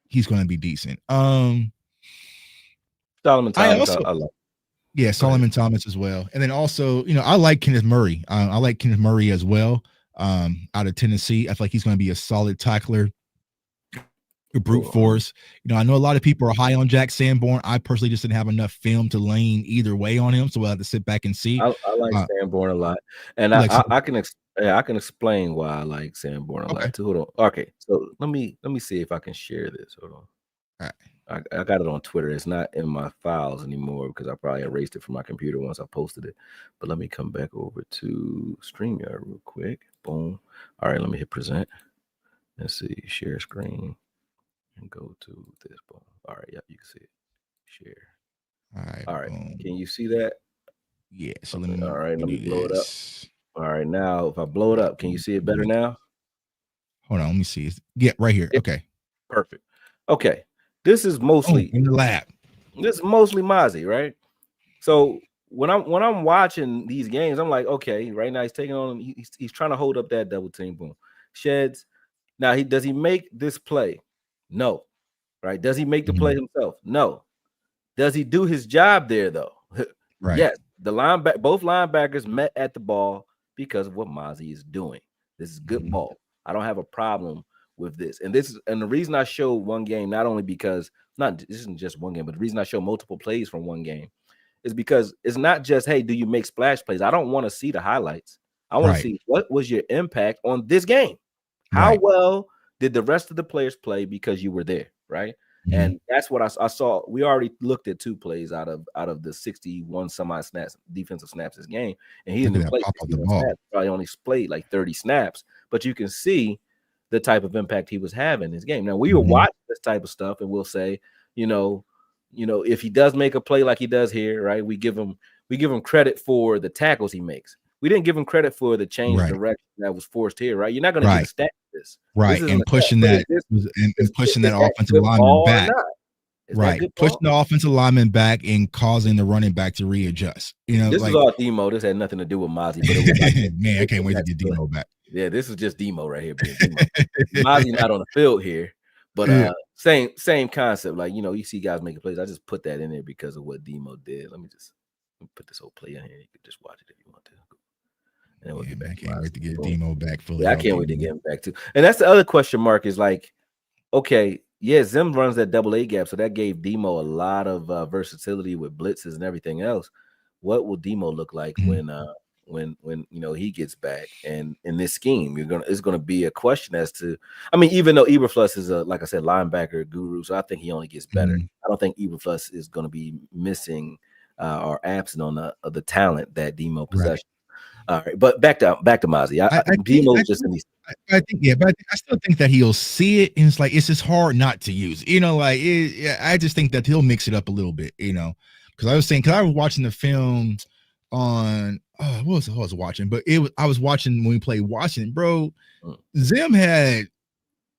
he's going to be decent. Solomon Thomas, I love. Yeah, Solomon Thomas as well. And then also, you know, I like Kenneth Murray. I like Kenneth Murray as well out of Tennessee. I feel like he's going to be a solid tackler, a brute force. You know, I know a lot of people are high on Jack Sanborn. I personally just didn't have enough film to lean either way on him, so we'll have to sit back and see. I like Sanborn a lot. And I can explain why I like Sanborn a lot too. Hold on. Okay, so let me see if I can share this. Hold on. All right. I got it on Twitter. It's not in my files anymore because I probably erased it from my computer once I posted it. But let me come back over to StreamYard real quick. Boom. All right, let me hit present. Let's see, share screen and go to this. Boom. All right, yeah, you can see it. Share. All right. Boom. Can you see that? Yeah. So let me blow it up. All right, now if I blow it up, can you see it better now? Hold on, let me see. Yeah, right here. Okay. Perfect. Okay. This is mostly in the lab. This is mostly Mozzie, right? So when I'm watching these games, I'm like, okay, right now he's taking on, he's trying to hold up that double team. Boom, sheds. Now does he make this play? No, right? Does he make the play himself? No. Does he do his job there though? Right. Yes. Both linebackers met at the ball because of what Mozzie is doing. This is good ball. I don't have a problem with this. And the reason I showed one game, not only because this isn't just one game, but the reason I show multiple plays from one game is because it's not just, hey, do you make splash plays? I don't want to see the highlights. I want to see what was your impact on this game. How well did the rest of the players play because you were there, right? And that's what I saw. We already looked at 2 plays out of the 61 some odd snaps, defensive snaps this game, and he didn't play 61 snaps. Probably only played like 30 snaps, but you can see the type of impact he was having in his game. Now we will watch this type of stuff, and we'll say, if he does make a play like he does here, right? We give him credit for the tackles he makes. We didn't give him credit for the change direction that was forced here, right? You're not going to get a stat for this. Right. And pushing that offensive lineman back. Right. Pushing the offensive lineman back and causing the running back to readjust. This is all Demo. This had nothing to do with Mozzie. But it was like, man, I can't wait to get Demo back. Yeah, this is just Demo right here. Mozzie not on the field here, but same concept. Like, you see guys making plays. I just put that in there because of what Demo did. Let me put this whole play in here. You can just watch it if you want to. And we'll get back. I can't wait to get Demo back fully. Yeah, I can't wait to get him back too. And that's the other question mark is like, okay, yeah, Zim runs that double A gap, so that gave Demo a lot of versatility with blitzes and everything else. What will Demo look like when he gets back? And in this scheme, it's gonna be a question as to. I mean, even though Eberflus is like I said, linebacker guru, so I think he only gets better. I don't think Eberflus is gonna be missing or absent on the talent that Demo possesses. All right, but back to Mozzie. But I still think that he'll see it, and it's just hard not to use. I just think that he'll mix it up a little bit. Because I was watching the film on what was I was watching, but I was watching when we played Washington, bro. Zim had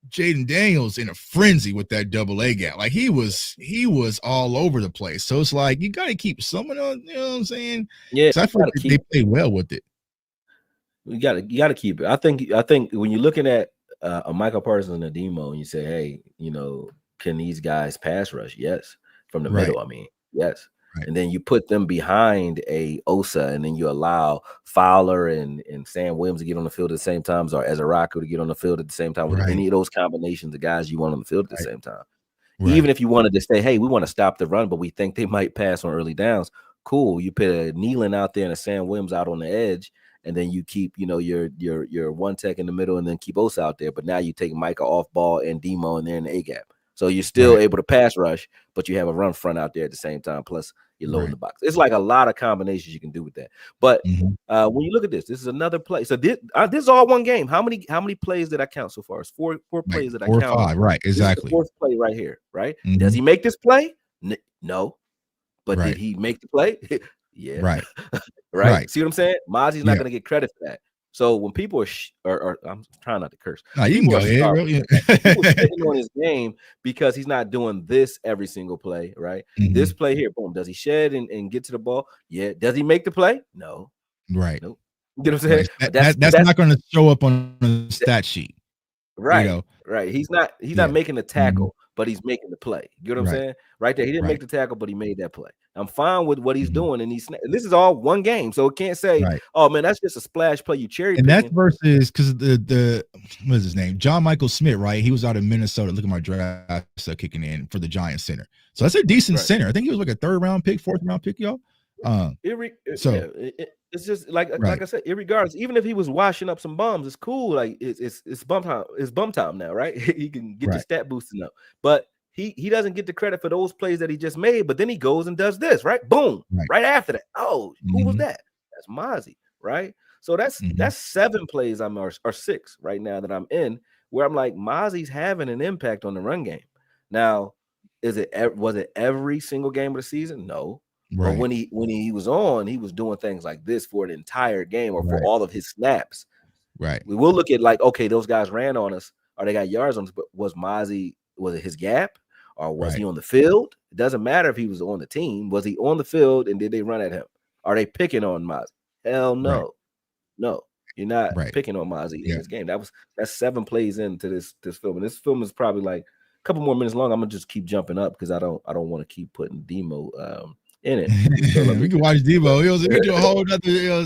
Jaden Daniels in a frenzy with that double A gap. Like he was all over the place. So it's like you got to keep someone on. You know what I'm saying? Yeah, so I feel like they played well with it. You got to keep it. I think when you're looking at a Michael Parsons and a Demo, and you say, hey, can these guys pass rush? Yes, from the middle. I mean, yes. Right. And then you put them behind a Osa, and then you allow Fowler and Sam Williams to get on the field at the same time, or Ezaraku to get on the field at the same time. With any of those combinations of guys you want on the field at the same time. Even if you wanted to say, hey, we want to stop the run, but we think they might pass on early downs. Cool. You put a Nealon out there and a Sam Williams out on the edge. And then you keep, your one tech in the middle, and then keep Osa out there. But now you take Micah off ball and Demo, and they're in the A gap. So you're still able to pass rush, but you have a run front out there at the same time. Plus you're low in the box. It's like a lot of combinations you can do with that. But when you look at this is another play. So this is all one game. How many plays did I count so far? It's four plays that I count. 4 or 5, right? Exactly. Fourth play right here, right? Does he make this play? No. But did he make the play? Yeah. Right. Right. See what I'm saying? Mozzie's not going to get credit for that. So when people are I'm trying not to curse. No, you can go ahead. People sitting on his game because he's not doing this every single play, right? This play here, boom. Does he shed and get to the ball? Yeah. Does he make the play? No. Right. Nope. You know what I'm saying? Right. That's not going to show up on the stat sheet. Right. Right. He's not making the tackle, but he's making the play. You know what I'm saying? Right there. He didn't make the tackle, but he made that play. I'm fine with what he's doing, and this is all one game, so it can't say, "Oh man, that's just a splash play you cherry." And that's versus because the what is his name, John Michael Smith, right? He was out of Minnesota. Look at my draft kicking in for the Giants center, so that's a decent center. I think he was like a 3rd round pick, 4th round pick, y'all. It's just like I said, irregardless, even if he was washing up some bums, it's cool. Like it's bum time. It's bum time now, right? He can get your stat boosting up, but. He doesn't get the credit for those plays that he just made, but then he goes and does this, right? Boom, right after that. Oh, who was that? That's Mozzie, right? So that's 7 plays or 6 right now that I'm in, where I'm like, Mozzie's having an impact on the run game. Now, was it every single game of the season? No. But when he was on, he was doing things like this for an entire game or for all of his snaps. Right. We will look at like, okay, those guys ran on us or they got yards on us, but was it his gap? Or was he on the field? It doesn't matter if he was on the team. Was he on the field and did they run at him? Are they picking on Mozzie? Hell no. No, you're not picking on Mozzie in this game. That's 7 plays into this film. And this film is probably like a couple more minutes long. I'm gonna just keep jumping up because I don't want to keep putting Demo in it. So let me We can watch Debo. It get you a whole other.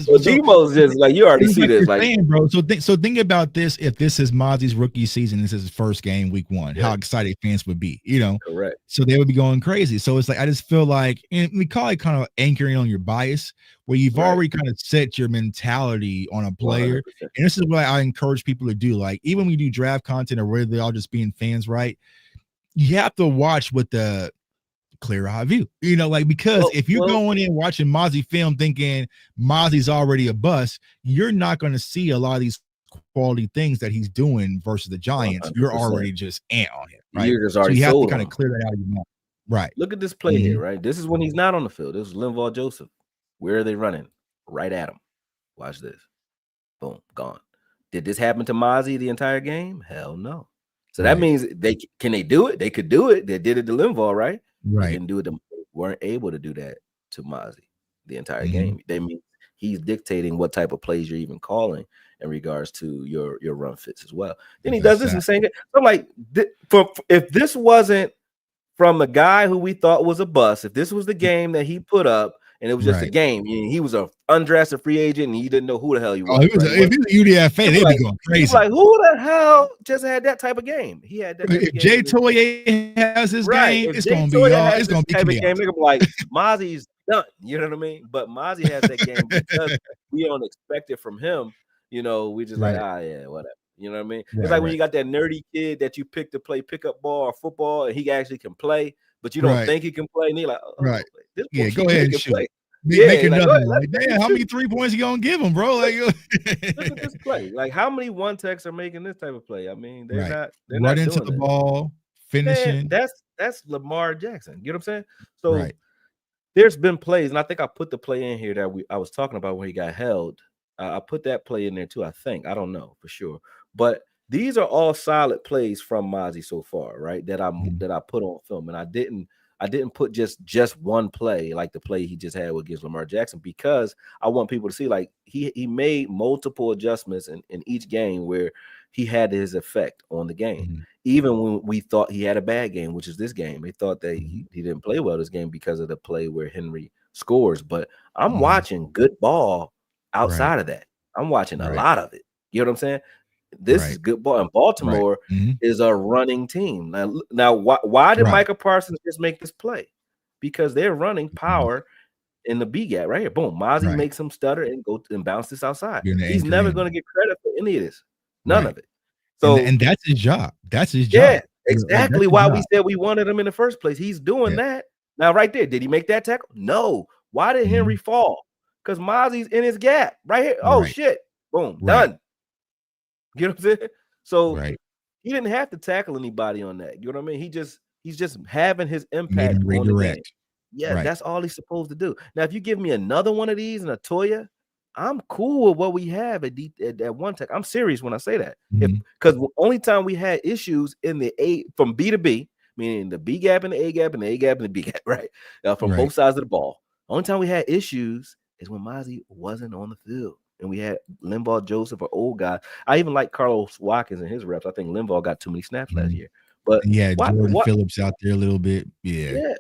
so Demo's just like you already see like this, you're like saying, bro. So think about this. If this is Mozzie's rookie season, this is his first game, week 1. Yeah. How excited fans would be, correct. So they would be going crazy. So it's like I just feel like, and we call it kind of anchoring on your bias, where you've Right. already kind of set your mentality on a player. 100%. And this is what I encourage people to do. Like even when you do draft content or whether they're all just being fans, right? You have to watch with the clear eye view, like because if you're going in watching Mozzie film thinking Mozzie's already a bust, you're not going to see a lot of these quality things that he's doing versus the Giants. 100%. You're already just ant on him, right? You're just So already you have to sold kind on of him. clear that out of your mind. Right. Look at this play here, right? This is when he's not on the field. This is Linval Joseph. Where are they running? Right at him. Watch this. Boom, gone. Did this happen to Mozzie the entire game? Hell no. So that means they do it? They could do it. They did it to Linval, right? Right. They didn't do it. They weren't able to do that to Mozzie the entire game. They mean he's dictating what type of plays you're even calling in regards to your run fits as well. Then he does this and saying it. I'm like, if this wasn't from the guy who we thought was a bust, if this was the game that he put up and it was just a game, he was an undrafted free agent and he didn't know who the hell he was. If he was a UDF fan, they'd be going crazy. Like, who the hell just had that type of game? He had that. If Jay Toye has his game, it's gonna be it's gonna be game. They're like, Mozzie's done. You know what I mean? But Mozzie has that game because we don't expect it from him. We just like, yeah, whatever. You know what I mean? It's like when you got that nerdy kid that you pick to play pickup ball or football, and he actually can play, but you don't think he can play. And he's like, this go ahead and shoot. Play. Make another one. Like, damn, how many 3 points you gonna give him, bro? Like, look at this play. Like, how many one techs are making this type of play? I mean, they're not. They're right not into doing the ball, finishing. Man, that's Lamar Jackson. You know what I'm saying? So there's been plays, and I think I put the play in here that I was talking about where he got held. I put that play in there too. I don't know for sure, but these are all solid plays from Mozzie so far, right? That I put on film, and I didn't put just one play like the play he just had against Lamar Jackson, because I want people to see like he made multiple adjustments in each game where he had his effect on the game. Even when we thought he had a bad game, which is this game, they thought that he didn't play well this game because of the play where Henry scores. But I'm watching good ball outside of that. I'm watching a lot of it. You know what I'm saying? This is good ball, and Baltimore is a running team. Now why did Micah Parsons just make this play? Because they're running power in the B gap right here. Boom, Mozzie makes him stutter and go and bounce this outside. He's never going to get credit for any of this, none of it. So and that's his job. That's his job. Yeah, exactly why we said we wanted him in the first place. He's doing that now. Right there, did he make that tackle? No. Why did Henry fall? Because Mozzie's in his gap right here. Oh shit! Boom, done. You know what I'm saying? So he didn't have to tackle anybody on that. You know what I mean? He's just having his impact on the game. Yeah, that's all he's supposed to do. Now, if you give me another one of these and a Toya, I'm cool with what we have at one tech. I'm serious when I say that. Because the only time we had issues in the A from B to B, meaning the B gap and the A gap and the A gap and the B gap, right? From both sides of the ball. The only time we had issues is when Mozzie wasn't on the field. And we had Linval Joseph, an old guy. I even like Carlos Watkins and his reps. I think Linval got too many snaps last year. But Jordan Phillips out there a little bit. Yeah.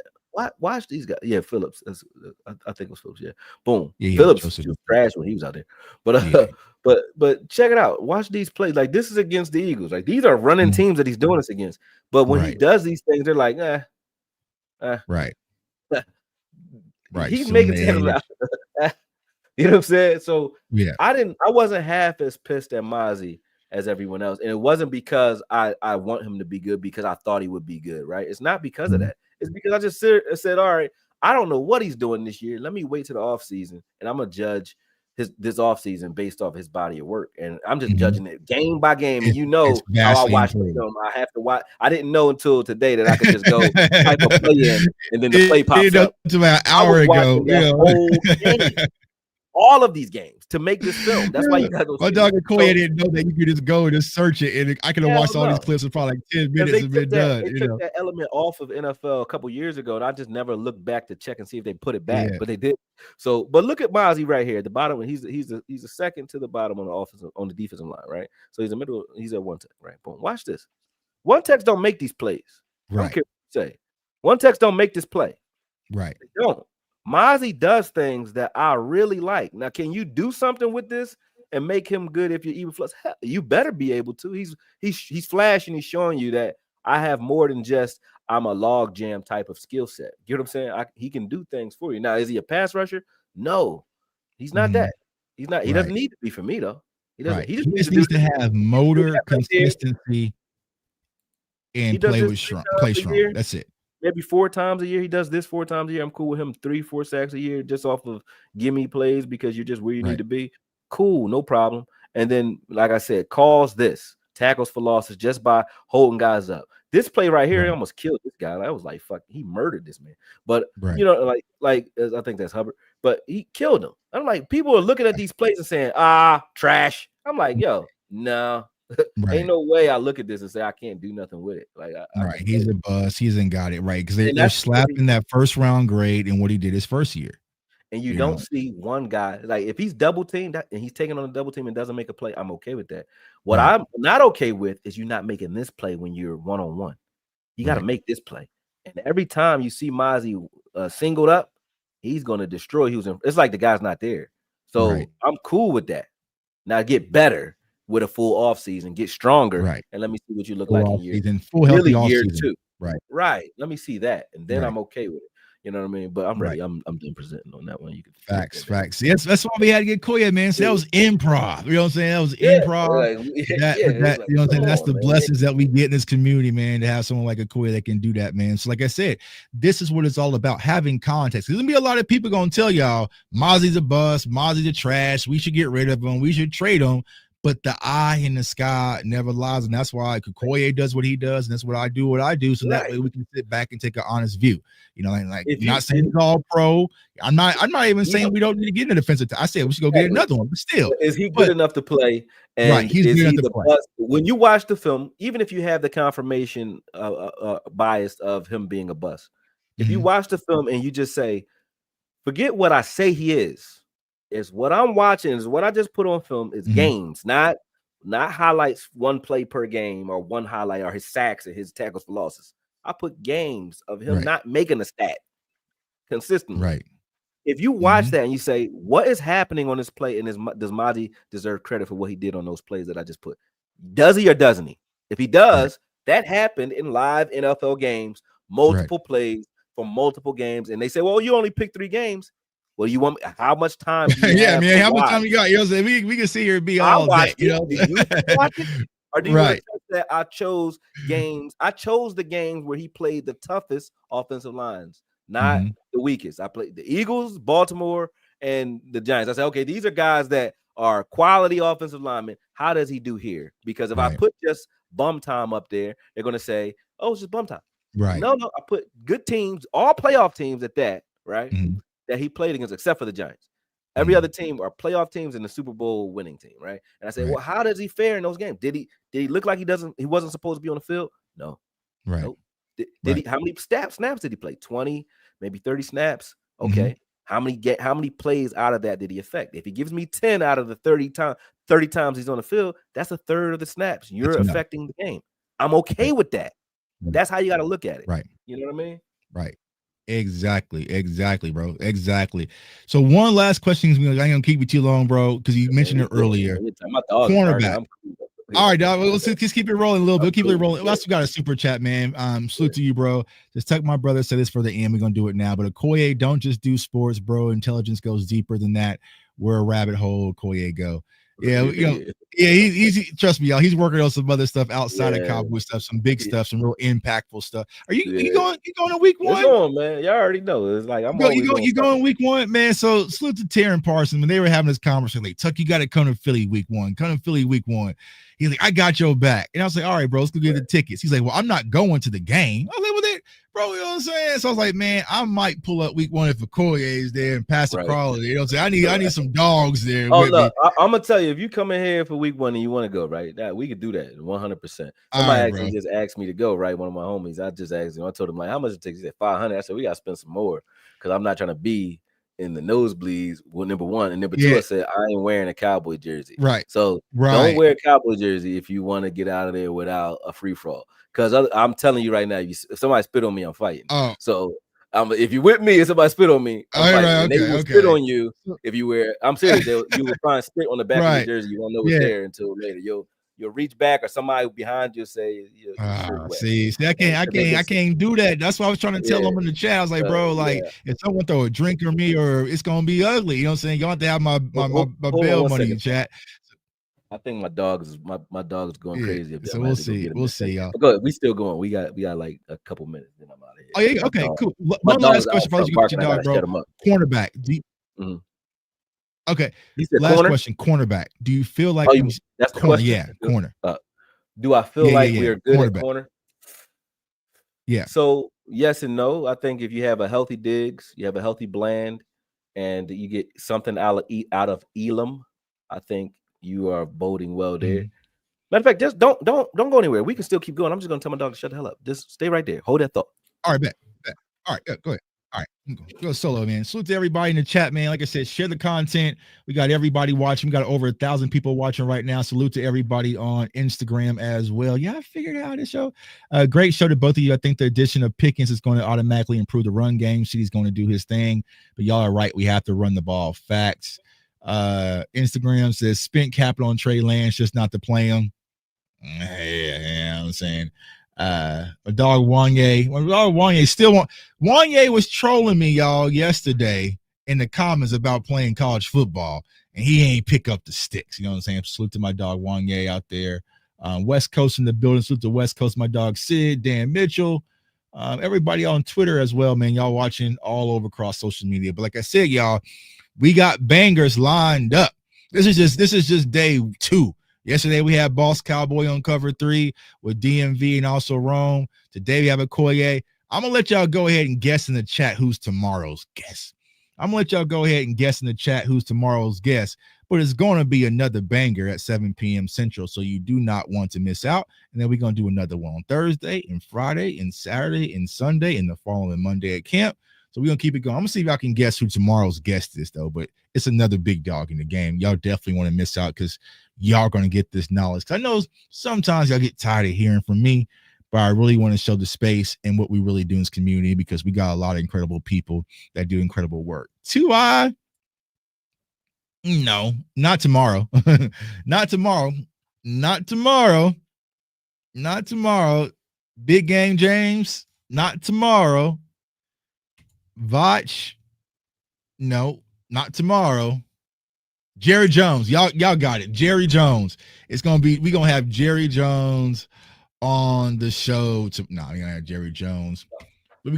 Watch these guys. Yeah, Phillips. I think it was Phillips. Yeah. Boom. Yeah, Phillips was trash when he was out there. But but check it out. Watch these plays. Like, this is against the Eagles. Like, these are running teams that he's doing this against. But when he does these things, they're like, right. He's making it. You know what I'm saying? So I wasn't half as pissed at Mozzie as everyone else. And it wasn't because I want him to be good because I thought he would be good, right? It's not because of that. It's because I just said, all right, I don't know what he's doing this year. Let me wait to the offseason, and I'm going to judge this offseason based off his body of work. And I'm just judging it game by game. And how I watch the film. I have to watch. I didn't know until today that I could just go type of play in, and then the play pops up. About an hour ago. All of these games to make this film. That's why you got those. My dog Akoye didn't know that you could just go and just search it, and I could have watched all these clips in probably like 10 minutes and been done. They took that element off of NFL a couple years ago, and I just never looked back to check and see if they put it back, but they did. So, but look at Mozzie right here at the bottom. He's a second to the bottom on the defensive line, right? So he's in the middle. He's at one tech, right? Boom. Watch this. One techs don't make these plays. Right. I don't care what you say. One techs don't make this play. Right. They don't. Mozzie does things that I really like. Now, can you do something with this and make him good if you're even plus? Hell, you better be able to. He's flashing. He's showing you that I have more than just I'm a log jam type of skill set. You know what I'm saying? He can do things for you. Now, is he a pass rusher? No, he's not that. He's not. He doesn't need to be for me though. He doesn't. Right. He He just needs just to do needs to this. have motor Right there. consistency He and does play this with 3 play times a strong. year. That's it. Maybe 4 times a year. He does this 4 times a year. I'm cool with him. 3-4 sacks a year just off of gimme plays because you're just where you need to be. Cool, no problem. And then, like I said, calls this tackles for losses just by holding guys up. This play right here, he almost killed this guy. I was like, fuck, he murdered this man. But you know, like I think that's Hubbard, but he killed him. I'm like, people are looking at these plays and saying, trash. I'm like, yo, no. Ain't no way I look at this and say I can't do nothing with it. Like, he's a bust. He hasn't got it right because they're slapping that first round grade in what he did his first year. And you don't see one guy like if he's double teamed and he's taking on a double team and doesn't make a play, I'm okay with that. What I'm not okay with is you not making this play when you're one-on-one. You got to make this play. And every time you see Mozzie singled up, he's going to destroy. It's like the guy's not there. So I'm cool with that. Now get better with a full off season, get stronger, and let me see what you look like in year 2. Right. Let me see that, and then I'm okay with it. You know what I mean? But I'm ready. I'm done presenting on that one. You can facts. Yes, that's why we had to get Akoye, man. So that was improv. You know what I'm saying? That was improv. You know what I'm saying? That's the blessings that we get in this community, man, to have someone like Akoye that can do that, man. So like I said, this is what it's all about, having context. There's gonna be a lot of people gonna tell y'all Mozzie's a bust, Mozzie's a trash, we should get rid of him, we should trade him. But the eye in the sky never lies, and that's why Akoye does what he does, and that's what I do. So that way we can sit back and take an honest view. You know, and like not saying he's all pro. I'm not even saying we don't need to get in the defensive. I said we should go get another one, but still, is he good enough to play? And he's is good he enough to the play. bust? When you watch the film, even if you have the confirmation bias of him being a bust, if you watch the film and you just say, forget what I say he is what I'm watching, is what I just put on film, is games, not highlights, one play per game or one highlight or his sacks and his tackles for losses. I put games of him not making a stat consistently. If you watch that and you say, what is happening on this play, and does Mozzie deserve credit for what he did on those plays that I just put? Does he or doesn't he? If he does, that happened in live NFL games, multiple plays for multiple games, and they say, well, you only picked 3 games. Well, you want how much time? Do you have man. How much time you got? You know, what I'm saying? We can see here and be all day. You know, do you watch it? Or do you want to say that I chose games? I chose the games where he played the toughest offensive lines, not the weakest. I played the Eagles, Baltimore, and the Giants. I said, okay, these are guys that are quality offensive linemen. How does he do here? Because if I put just bum time up there, they're going to say, oh, it's just bum time. No, I put good teams, all playoff teams at that, right? That he played against, except for the Giants. Every other team are playoff teams and the Super Bowl winning team, right? And I say, well, how does he fare in those games? Did he look like he wasn't supposed to be on the field? No. Nope. Did he? How many snaps did he play? 20, maybe 30 snaps. Okay. How many plays out of that did he affect? If he gives me 10 out of the 30 times he's on the field, that's a third of the snaps. You're affecting the game. I'm okay with that. That's how you got to look at it. Right. You know what I mean? Right. Exactly, bro. Exactly. So one last question. I ain't gonna keep you too long, bro, because you mentioned it earlier. Cornerback. All right, dog. Let's just keep it rolling a little bit. Keep it rolling. We also got a super chat, man. Salute to you, bro. Just tuck my brother said this for the end. We're gonna do it now. But Akoye, don't just do sports, bro. Intelligence goes deeper than that. Where a rabbit hole, Akoye go. Yeah, you know, he's trust me, y'all. He's working on some other stuff outside of Cowboy stuff, some big stuff, some real impactful stuff. Are you going to week 1? It's on, man. Y'all already know. It's like you going week 1, man. So salute to Taryn Parsons when they were having this conversation. Like, Tuck, you got to come to Philly week 1. Come to Philly week 1. He's like, I got your back. And I was like, all right, bro, let's go get the tickets. He's like, well, I'm not going to the game. I was like, well, bro, you know what I'm saying? So I was like, man, I might pull up week 1 if Akoye is there and Pastor Crawley. You know what I'm saying? I need some dogs there. Oh, no, I'm gonna tell you, if you come in here for week 1 and you want to go, right? That we could do that 100%. Somebody actually just asked me to go, right? One of my homies. I just asked him, I told him, like, how much it takes? He said 500. I said, we gotta spend some more because I'm not trying to be in the nosebleeds. Well, number 1. And number 2, I said, I ain't wearing a Cowboy jersey. Right. So don't wear a Cowboy jersey if you want to get out of there without a free for all. Because I'm telling you right now, if somebody spit on me, I'm fighting. So If you with me and somebody spit on me, I'm fighting. Right, And they will spit on you if you wear. I'm serious. You will find spit on the back of your jersey. You won't know it's there until later. You'll reach back, or somebody behind you say your shirt wet. See, I can't do that. That's why I was trying to tell them in the chat. I was like, bro, like if someone throw a drink on me, or it's gonna be ugly. You know what I'm saying? You have to have my bail money in chat. I think my dog is going crazy. So we'll see. We'll see, y'all. Go ahead. We still going. We got like a couple minutes, then I'm out of here. Oh yeah. Okay. Cool. One last question before you get your dog, bro. Cornerback. Okay. Last question. Cornerback. Do you feel like that's the question? Yeah, corner. Do I feel like we're good at corner? Yeah. So yes and no. I think if you have a healthy Diggs, you have a healthy Bland, and you get something out of Elam, I think you are boding well there. Matter of fact, just don't go anywhere. We can still keep going. I'm just gonna tell my dog to shut the hell up. Just stay right there. Hold that thought. All right, bet. All right, go ahead. All right, go solo, man. Salute to everybody in the chat, man. Like I said, share the content. We got everybody watching. We got over 1,000 people watching right now. Salute to everybody on Instagram as well. Yeah, I figured out this show. Great show to both of you. I think the addition of Pickens is going to automatically improve the run game. He's going to do his thing. But y'all are right. We have to run the ball. Facts. Instagram says spent capital on Trey Lance, just not to play him. Yeah, I'm saying. A dog Wanye was trolling me, y'all, yesterday in the comments about playing college football, and he ain't pick up the sticks. You know what I'm saying? Salute to my dog Wanye out there. West Coast in the building. Salute to West Coast, my dog Sid, Dan Mitchell, everybody on Twitter as well, man. Y'all watching all over across social media. But like I said, y'all, we got bangers lined up. This is just day 2. Yesterday, we had Boss Cowboy on cover 3 with DMV and also Rome. Today, we have Akoye. I'm going to let y'all go ahead and guess in the chat who's tomorrow's guest. I'm going to let y'all go ahead and guess in the chat who's tomorrow's guest. But it's going to be another banger at 7 p.m. Central, so you do not want to miss out. And then we're going to do another one on Thursday and Friday and Saturday and Sunday and the following Monday at camp. So we're going to keep it going. I'm going to see if I can guess who tomorrow's guest is, though. But it's another big dog in the game. Y'all definitely want to miss out because y'all going to get this knowledge. I know sometimes y'all get tired of hearing from me, but I really want to show the space and what we really do in this community because we got a lot of incredible people that do incredible work. 2i? No, not tomorrow. Not tomorrow. Not tomorrow. Not tomorrow. Big Game James? Not tomorrow. Vach? No, not tomorrow. Jerry Jones, y'all got it. Jerry Jones. We're gonna have Jerry Jones on the show. We're gonna have Jerry Jones. But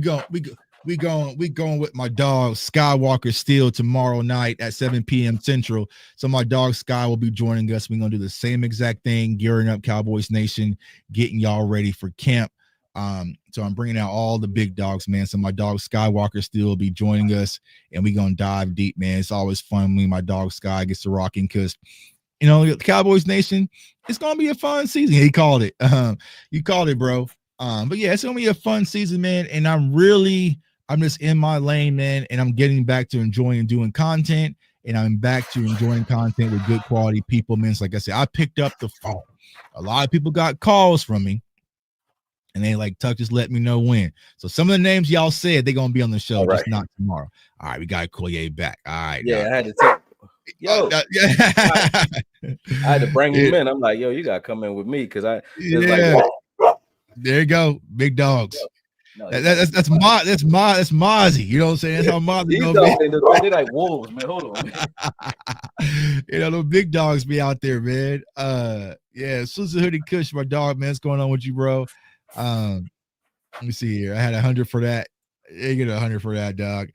we going with my dog Skywalker Steele tomorrow night at 7 p.m. Central. So my dog Sky will be joining us. We're gonna do the same exact thing, gearing up Cowboys Nation, getting y'all ready for camp. So I'm bringing out all the big dogs, man. So my dog Skywalker Steele will be joining us, and we're gonna dive deep, man. It's always fun when my dog Sky gets to rocking because the Cowboys Nation, it's gonna be a fun season. He called it. You called it, bro. But yeah, it's gonna be a fun season, man. And I'm just in my lane, man, and I'm getting back to enjoying doing content, and I'm back to enjoying content with good quality people, man. So like I said, I picked up the phone. A lot of people got calls from me. And they like, Tuck, just let me know when. So some of the names y'all said they're gonna be on the show, just not tomorrow. All right, we got Akoye back. All right. Yeah, I had to tell. Yo, I had to bring him in. I'm like, yo, you gotta come in with me because like, there you go, big dogs. No, that's Mozzie. You know what I'm saying? That's how Mozzie goes. They're like wolves, man. Hold on. The big dogs be out there, man. Yeah, Susan Hoodie Kush, my dog, man. What's going on with you, bro? Let me see here. I had 100 for that. You get 100 for that, dog.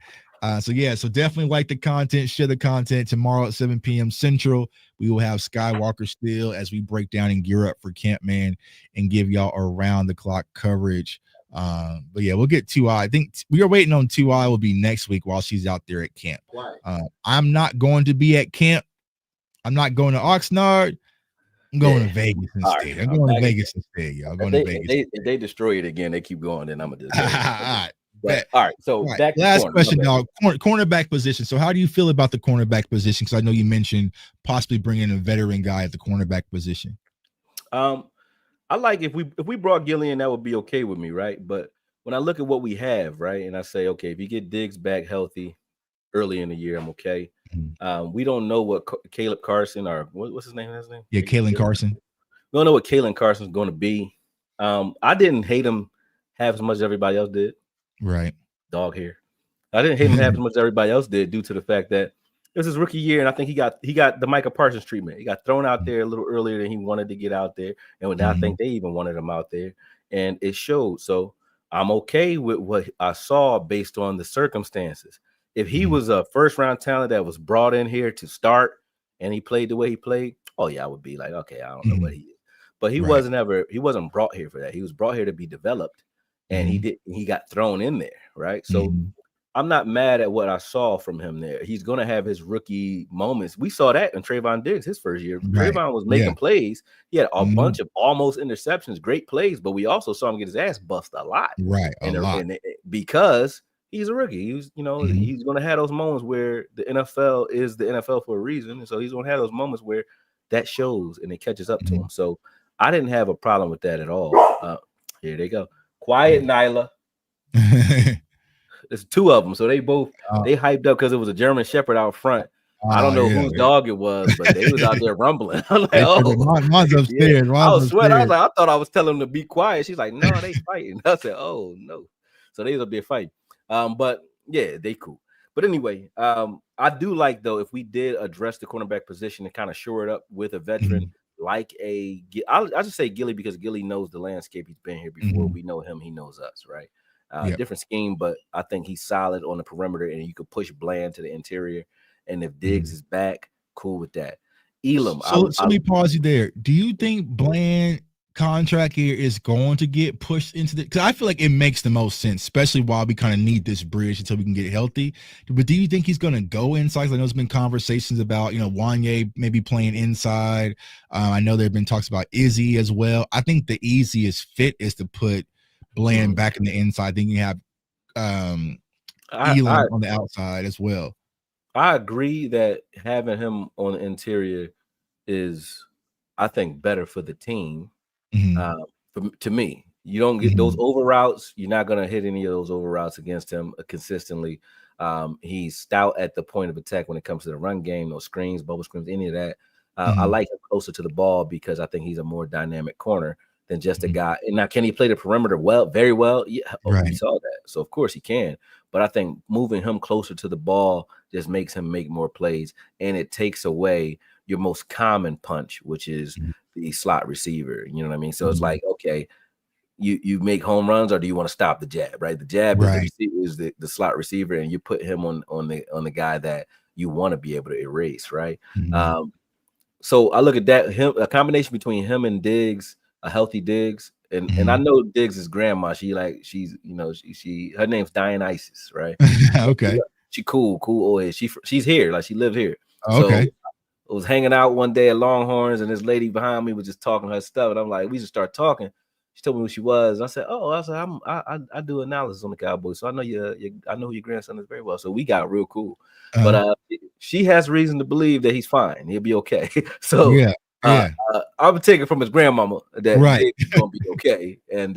So definitely like the content, share the content. Tomorrow at 7 p.m. Central, we will have Skywalker Steele as we break down and gear up for camp, man, and give y'all around the clock coverage. But yeah, we'll get 2i. I think we are waiting on 2i will be next week while she's out there at camp. I'm not going to be at camp. I'm not going to Oxnard. I'm going to Vegas instead. I'm going to Vegas instead, y'all. I'm going to Vegas. If they destroy it again, they keep going, then I'm going to do it. All right. So back to last question, dog. Cornerback position. So how do you feel about the cornerback position? Because I know you mentioned possibly bringing a veteran guy at the cornerback position. I like if we brought Gillian, that would be okay with me, right? But when I look at what we have, right, and I say, okay, if you get Diggs back healthy early in the year, I'm okay. We don't know what Caleb Carson or what's his name? Yeah, Kalen Carson. We don't know what Kalen Carson's going to be. I didn't hate him half as much as everybody else did. Right. Dog hair. I didn't hate him half as much as everybody else did due to the fact that it was his rookie year, and I think he got the Micah Parsons treatment. He got thrown out there a little earlier than he wanted to get out there, and I think they even wanted him out there, and it showed. So I'm okay with what I saw based on the circumstances. If he was a first-round talent that was brought in here to start and he played the way he played, oh yeah, I would be like, okay, I don't know what he is. But he wasn't brought here for that. He was brought here to be developed, and he got thrown in there, right? So I'm not mad at what I saw from him there. He's going to have his rookie moments. We saw that in Trayvon Diggs his first year. Right. Trayvon was making plays. He had a bunch of almost interceptions, great plays, but we also saw him get his ass bust a lot. Right, Because he's a rookie. He was, he's going to have those moments where the NFL is the NFL for a reason, and so he's going to have those moments where that shows and it catches up to him. So I didn't have a problem with that at all. Here they go. Quiet, Nyla. There's two of them, so they both they hyped up because it was a German Shepherd out front. I don't know whose dog it was, but they was out there rumbling. I'm like, Ron's upstairs. Yeah. I was sweating. I was like, I thought I was telling them to be quiet. She's like, no, they fighting. I said, oh no. So they was up there fighting. But yeah, they cool. But anyway, I do like though if we did address the cornerback position and kind of shore it up with a veteran like I'll just say Gilly because Gilly knows the landscape. He's been here before. We know him. He knows us, right? Different scheme, but I think he's solid on the perimeter, and you could push Bland to the interior. And if Diggs is back, cool with that. Elam. So let me pause you there. Do you think Bland contract here is going to get pushed into the? Because I feel like it makes the most sense, especially while we kind of need this bridge until we can get healthy. But do you think he's going to go inside? I know there's been conversations about Wanye maybe playing inside. I know there've been talks about Izzy as well. I think the easiest fit is to put Bland back in the inside. Then you have Elam on the outside as well. I agree that having him on the interior is, I think, better for the team. To me, you don't get those over routes. You're not going to hit any of those over routes against him consistently. He's stout at the point of attack when it comes to the run game, no screens, bubble screens, any of that. I like him closer to the ball because I think he's a more dynamic corner than just a guy. And now, can he play the perimeter very well? Yeah, we saw that. So of course he can. But I think moving him closer to the ball just makes him make more plays, and it takes away your most common punch, which is the slot receiver. You know what I mean? So it's like, okay, you make home runs, or do you want to stop the jab? Right? The jab is the slot receiver, and you put him on the guy that you want to be able to erase. Right? So I look at that a combination between him and Diggs, a healthy Diggs. And I know Diggs' grandma. She's her name's Dionysus, right? Okay. She cool old. She's here, like she lives here. Okay. So I was hanging out one day at Longhorns, and this lady behind me was just talking her stuff, and I'm like, we just start talking. She told me who she was. I said, I do analysis on the Cowboys, so I know I know who your grandson is very well. So we got real cool. But she has reason to believe that he's fine. He'll be okay. So I'm gonna take it from his grandmama that he's gonna be okay and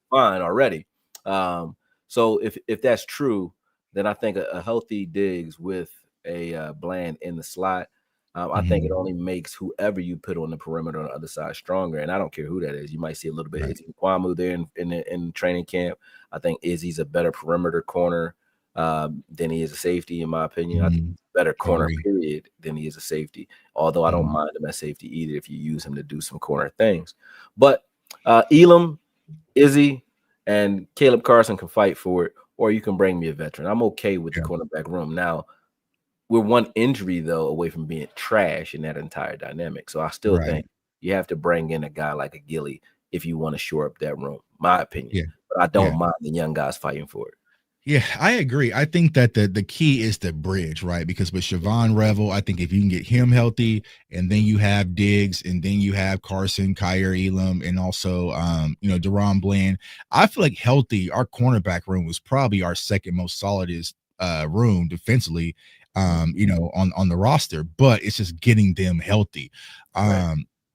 fine already. So if that's true, then I think a healthy Diggs with a Bland in the slot, I think it only makes whoever you put on the perimeter on the other side stronger. And I don't care who that is. You might see a little bit of Izzy Nkwamu there in training camp. I think Izzy's a better perimeter corner than he is a safety, in my opinion. I think he's a better corner, period, than he is a safety. Although I don't mind him at safety either if you use him to do some corner things. But Elam, Izzy, and Caleb Carson can fight for it, or you can bring me a veteran. I'm okay with the cornerback room. Now, we're one injury, though, away from being trash in that entire dynamic. So I still think you have to bring in a guy like a Gilly if you want to shore up that room, my opinion. But I don't mind the young guys fighting for it. Yeah, I agree. I think that the key is the bridge, right? Because with Siobhan Revel, I think if you can get him healthy, and then you have Diggs, and then you have Carson, Kyer Elam, and also Deron Bland, I feel like healthy, our cornerback room was probably our second most solidest room defensively, on the roster, but it's just getting them healthy.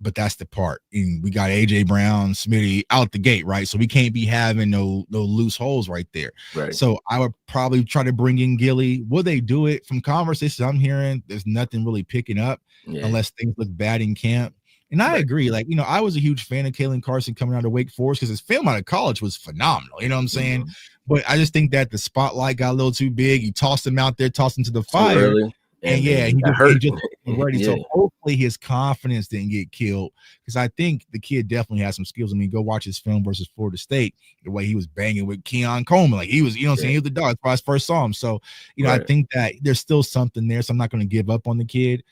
But that's the part. And we got AJ Brown, Smitty out the gate, right? So we can't be having no loose holes right there. Right. So I would probably try to bring in Gilly. Will they do it? From conversations I'm hearing, there's nothing really picking up unless things look bad in camp. And I agree. Like, I was a huge fan of Kalen Carson coming out of Wake Forest because his film out of college was phenomenal. You know what I'm saying? But I just think that the spotlight got a little too big. He tossed him out there, tossed him to the fire. And he got hurt. just ready. So hopefully his confidence didn't get killed, because I think the kid definitely has some skills. I mean, go watch his film versus Florida State, the way he was banging with Keon Coleman. Like he was, you know what I'm saying? He was the dog. That's why I first saw him. So, I think that there's still something there. So I'm not going to give up on the kid.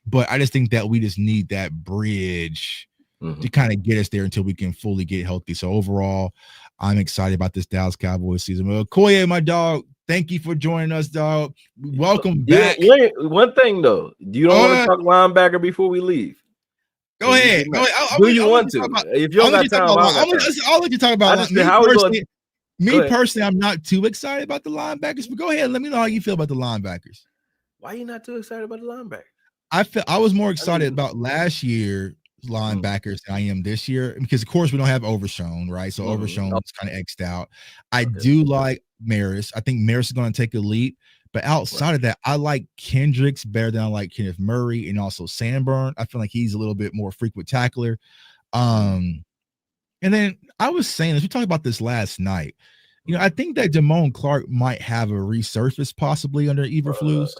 But I just think that we just need that bridge to kind of get us there until we can fully get healthy. So overall, I'm excited about this Dallas Cowboys season. Well, Akoye, my dog, thank you for joining us, dog. Welcome back. Wait, one thing though, you don't want to talk linebacker before we leave? Go ahead. Do you want to? If you don't got time, I'll let you talk about me personally. I'm not too excited about the linebackers, but go ahead and let me know how you feel about the linebackers. Why are you not too excited about the linebackers? I was more excited about last year's linebackers than I am this year, because of course we don't have Overshown, right? So Overshown is kind of X'd out. I do like Maris. I think Maris is going to take a leap, but outside of that, I like Kendricks better than I like Kenneth Murray, and also Sanborn. I feel like he's a little bit more frequent tackler. And then I was saying, as we talked about this last night, I think that Damone Clark might have a resurface possibly under Eberflus.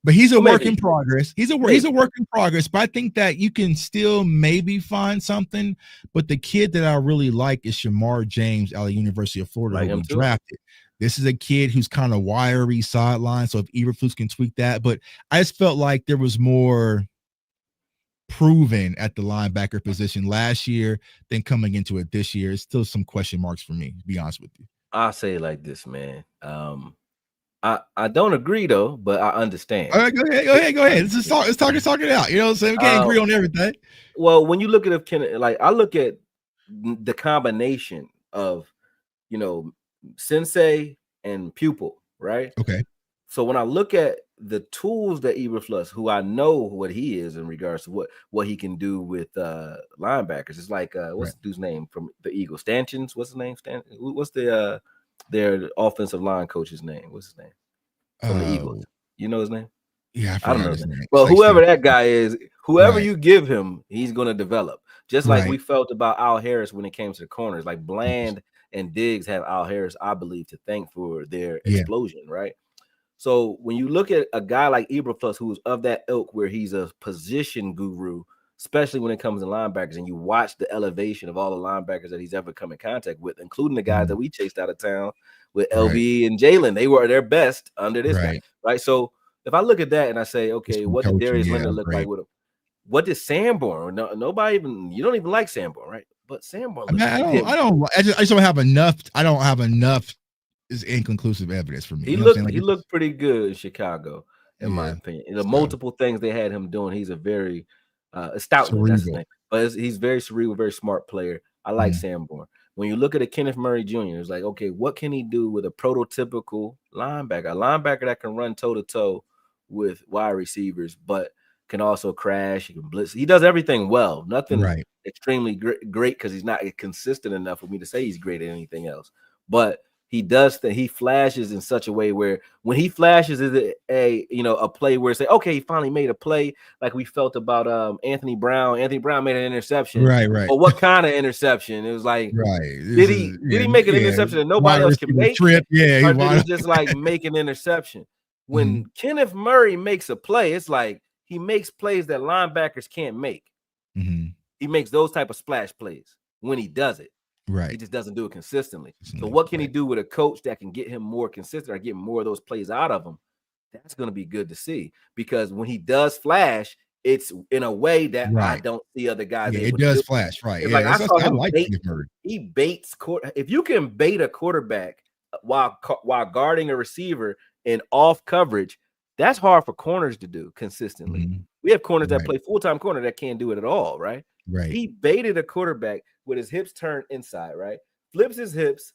But he's a work in progress. He's a work in progress. But I think that you can still maybe find something. But the kid that I really like is Shamar James out of the University of Florida, who we drafted. This is a kid who's kind of wiry sideline. So if Eberflus can tweak that, but I just felt like there was more proven at the linebacker position last year than coming into it this year. It's still some question marks for me, to be honest with you. I'll say it like this, man. I don't agree though, but I understand. All right, go ahead. Let's talk it out. You know what I'm saying? We can't agree on everything. Well, when you look at I look at the combination of, sensei and pupil, right? Okay. So when I look at the tools that Eberflus, who I know what he is in regards to what he can do with linebackers, it's like what's the dude's name from the Eagles? Stanchions? What's his name? What's their offensive line coach's name? What's his name from the Eagles? You know his name? Yeah, I don't know his name. Well, whoever that guy is, whoever you give him, he's going to develop. Just like we felt about Al Harris when it came to the corners. Like Bland and Diggs have Al Harris, I believe, to thank for their explosion, right? So when you look at a guy like Eberflus, who's of that ilk, where he's a position guru, especially when it comes to linebackers, and you watch the elevation of all the linebackers that he's ever come in contact with, including the guys that we chased out of town with LB and Jalen. They were their best under this guy, right? So if I look at that and I say, okay, what did Darius Leonard look like with him? What did Sanborn? Nobody even, you don't even like Sanborn, right? But Sanborn. I just don't have enough. I don't have enough is inconclusive evidence for me. He looked pretty good in Chicago, in my opinion. The multiple things they had him doing. He's a very stout, that's his name. But he's very cerebral, very smart player. I like Sanborn. When you look at a Kenneth Murray Jr., it's like, okay, what can he do with a prototypical linebacker? A linebacker that can run toe-to-toe with wide receivers, but can also crash. He can blitz. He does everything well. Nothing extremely great because he's not consistent enough for me to say he's great at anything else. But he does that. He flashes in such a way where when he flashes is a play where say, okay, he finally made a play, like we felt about Anthony Brown. Anthony Brown made an interception. Right. But what kind of interception? It was like, did he make an interception that nobody else can make? Trip? Yeah, or did he just like make an interception? When Kenneth Murray makes a play, it's like he makes plays that linebackers can't make. He makes those type of splash plays when he does it. Right. He just doesn't do it consistently. So what can he do with a coach that can get him more consistent or get more of those plays out of him? That's going to be good to see, because when he does flash, it's in a way that I don't see other guys. Yeah, it does flash, right? It's like I saw him he baits. If you can bait a quarterback while guarding a receiver in off coverage, that's hard for corners to do consistently. We have corners that play full-time corner that can't do it at all, right? Right. He baited a quarterback with his hips turned inside, right? Flips his hips,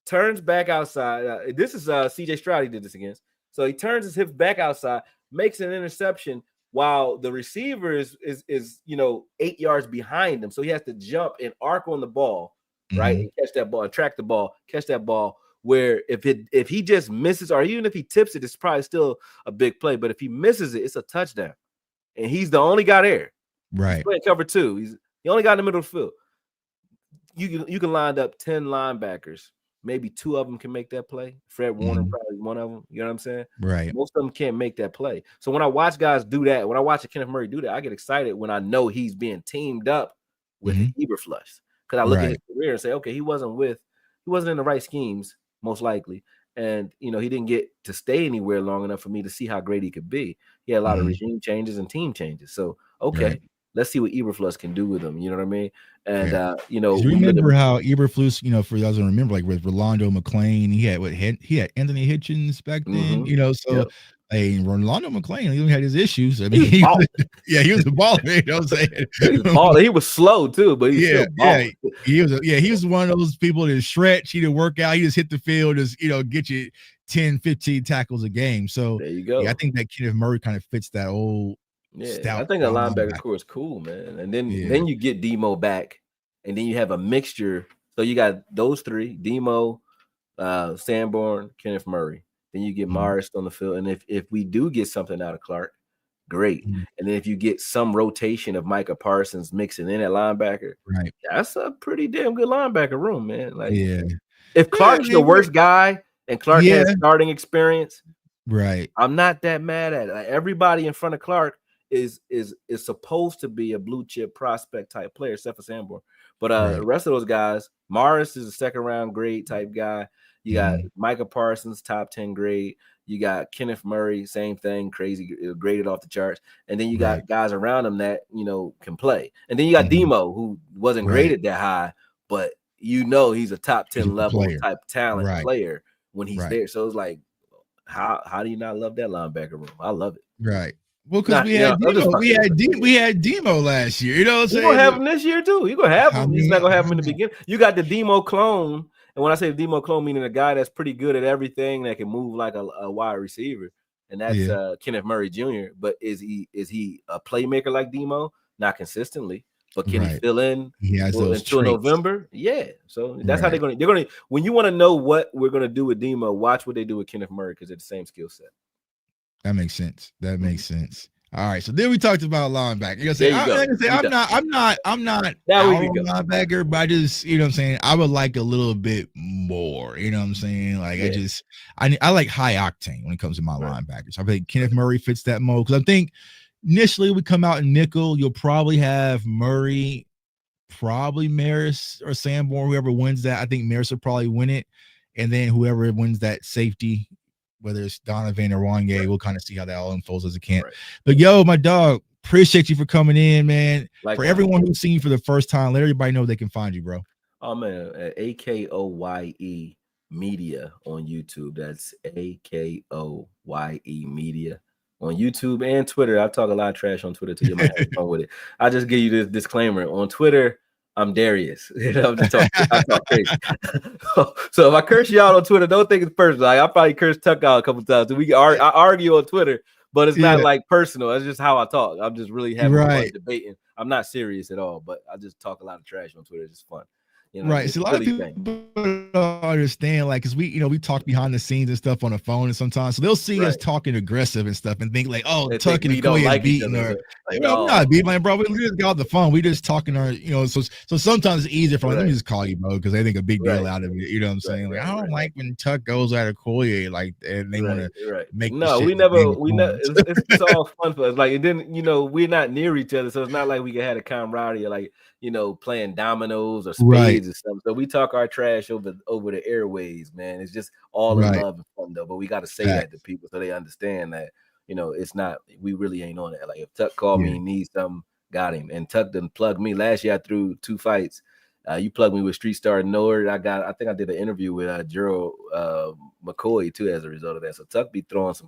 turns back outside. This is CJ Stroud he did this against. So he turns his hips back outside, makes an interception while the receiver is 8 yards behind him. So he has to jump and arc on the ball, right? And catch that ball, and track the ball, catch that ball. Where if he just misses, or even if he tips it, it's probably still a big play. But if he misses it, it's a touchdown. And he's the only guy there. Right. He's playing cover 2. He's the only guy in the middle of the field. You can line up 10 linebackers. Maybe 2 of them can make that play. Fred Warner, probably one of them. You know what I'm saying? Right. Most of them can't make that play. So when I watch guys do that, when I watch Kenneth Murray do that, I get excited when I know he's being teamed up with Eberflus. Because I look at his career and say, okay, he wasn't in the right schemes, most likely. And, he didn't get to stay anywhere long enough for me to see how great he could be. He had a lot of regime changes and team changes. So, okay, let's see what Eberflus can do with him. You know what I mean? And, remember how Eberflus, for those who remember, like with Rolando McClain, he had Anthony Hitchens back then, Rolando McClain, he even had his issues. I mean, he was a baller. You know what I'm saying? He was slow too, but he was one of those people that stretch, he didn't work out, he just hit the field, just get you 10, 15 tackles a game. So there you go. I think that Kenneth Murray kind of fits that old stout. I think a linebacker core is cool, man. And then you get Demo back, and then you have a mixture. So you got those 3: Demo, Sanborn, Kenneth Murray. Then you get Morris on the field. And if we do get something out of Clark, great. And then if you get some rotation of Micah Parsons mixing in at linebacker, that's a pretty damn good linebacker room, man. Like, if Clark's the worst guy and Clark has starting experience, I'm not that mad at it. Like, everybody in front of Clark is supposed to be a blue chip prospect type player, except for Sanborn. But the rest of those guys, Morris is a second round grade type guy. You got Micah Parsons, top 10 grade. You got Kenneth Murray, same thing, crazy, graded off the charts. And then you got guys around him that, can play. And then you got Demo, who wasn't graded that high, but he's a top 10 level type talent player when he's there. So it's like, how do you not love that linebacker room? I love it. Right. Well, because we had Demo last year. You know what I'm saying? You're gonna have him this year too. You're gonna have him. He's not gonna have him in the beginning. You got the Demo clone. And when I say Demo clone, meaning a guy that's pretty good at everything, that can move like a wide receiver, and that's Kenneth Murray Jr. But is he a playmaker like Demo? Not consistently, but can he fill in until November? Yeah. So that's how they're gonna. When you want to know what we're gonna do with Demo, watch what they do with Kenneth Murray, because they're the same skill set. That makes sense. All right, so then we talked about linebacker. I'm not linebacker, but I just, what I'm saying, I would like a little bit more. You know what I'm saying? Like, I like high octane when it comes to my linebackers. I think Kenneth Murray fits that mold, because I think initially we come out in nickel, you'll probably have Murray, probably Maris or Sanborn, whoever wins that. I think Maris will probably win it, and then whoever wins that safety, whether it's Donovan or Wanye, we'll kind of see how that all unfolds as it can. But my dog, appreciate you for coming in, man. For everyone who's seen you for the first time, let everybody know they can find you, bro. Oh, man, Akoye Media on YouTube. That's Akoye Media on YouTube and Twitter. I talk a lot of trash on Twitter too. You might have fun with it. I just give you this disclaimer on Twitter. I'm Darius. I'm just talking. I talk crazy. So if I curse you out on Twitter, don't think it's personal. Like, I probably cursed Tuck out a couple times. I argue on Twitter, but it's not like personal. It's just how I talk. I'm just really having fun debating. I'm not serious at all, but I just talk a lot of trash on Twitter. It's just fun. So a lot of people don't understand, like, because we talk behind the scenes and stuff on the phone, and sometimes so they'll see us talking aggressive and stuff and think like, oh, Tuck and Akoye beating her. Like, no, I'm not beating, like, bro. We just got off the phone. We just talking our, so sometimes it's easier for let me just call you, bro, because they think a big deal out of it. You know what I'm saying? Like, I don't like when Tuck goes at Akoye, like, and they want to make. No, we never. It's all fun for us. Like, and then we're not near each other, so it's not like we can have a camaraderie, like, playing dominoes or spades or something. So we talk our trash over the airways, man. It's just all in love and fun, though. But we got to say that to people so they understand that, it's not, we really ain't on that. Like, if Tuck called me and needs something, got him. And Tuck done plugged me. Last year I threw 2 fights. You plugged me with Street Star Nord. I think I did an interview with Gerald McCoy too as a result of that. So Tuck be throwing some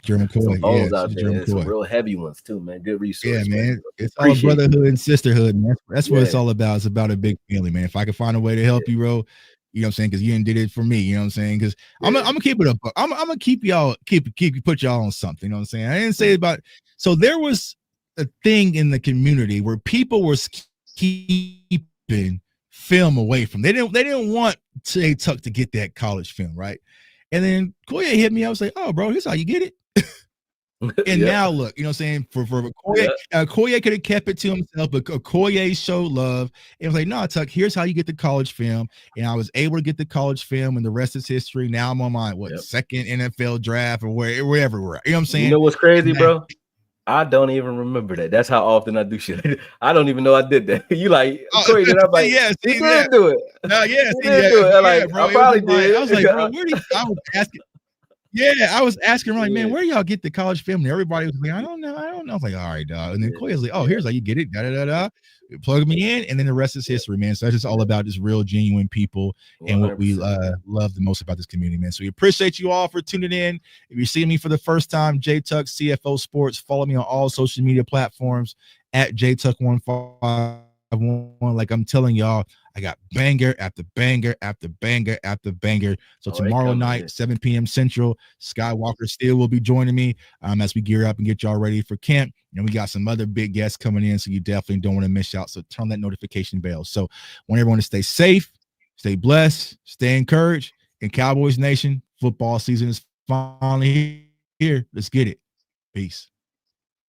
bones out there, and some real heavy ones too, man. Good resource. Yeah, man. It's all brotherhood and sisterhood, man. That's what it's all about. It's about a big family, man. If I can find a way to help you, bro, you know what I'm saying? Because you did it for me, you know what I'm saying? Because I'm gonna keep it up. I'm gonna keep y'all put y'all on something, you know what I'm saying? I didn't say about. So there was a thing in the community where people were keeping film away from. They didn't want Jay Tuck to get that college film, right? And then Akoye hit me. I was like, "Oh, bro, here's how you get it." And now look, you know what I'm saying? For Akoye, Akoye could have kept it to himself, but Akoye showed love. It was like, no, Tuck, here's how you get the college film. And I was able to get the college film, and the rest is history. Now I'm on my second NFL draft or wherever we're at. You know what I'm saying? You know what's crazy, bro? I don't even remember that. That's how often I do shit. I don't even know I did that. You like, Akoye did? I'm like, yeah, he did do it. No, yeah, he did do it. Like, bro, I probably did. I was like, bro, where do you? I was asking. Yeah, I was asking him, like, man, where y'all get the college film? And everybody was like, I don't know. I was like, all right, dog. And then Akoye was like, oh, here's how you get it. Da da da da. Plug me in, and then the rest is history, man. So that's just all about just real, genuine people and 100%. What we love the most about this community, man. So we appreciate you all for tuning in. If you're seeing me for the first time, J Tuck CFO Sports. Follow me on all social media platforms at JTuck151. Like I'm telling y'all, I got banger after banger after banger after banger. So tomorrow night, 7 p.m. Central, Skywalker Steele will be joining me as we gear up and get y'all ready for camp. And we got some other big guests coming in, so you definitely don't want to miss out. So turn that notification bell. So I want everyone to stay safe, stay blessed, stay encouraged. And Cowboys Nation, football season is finally here. Let's get it. Peace.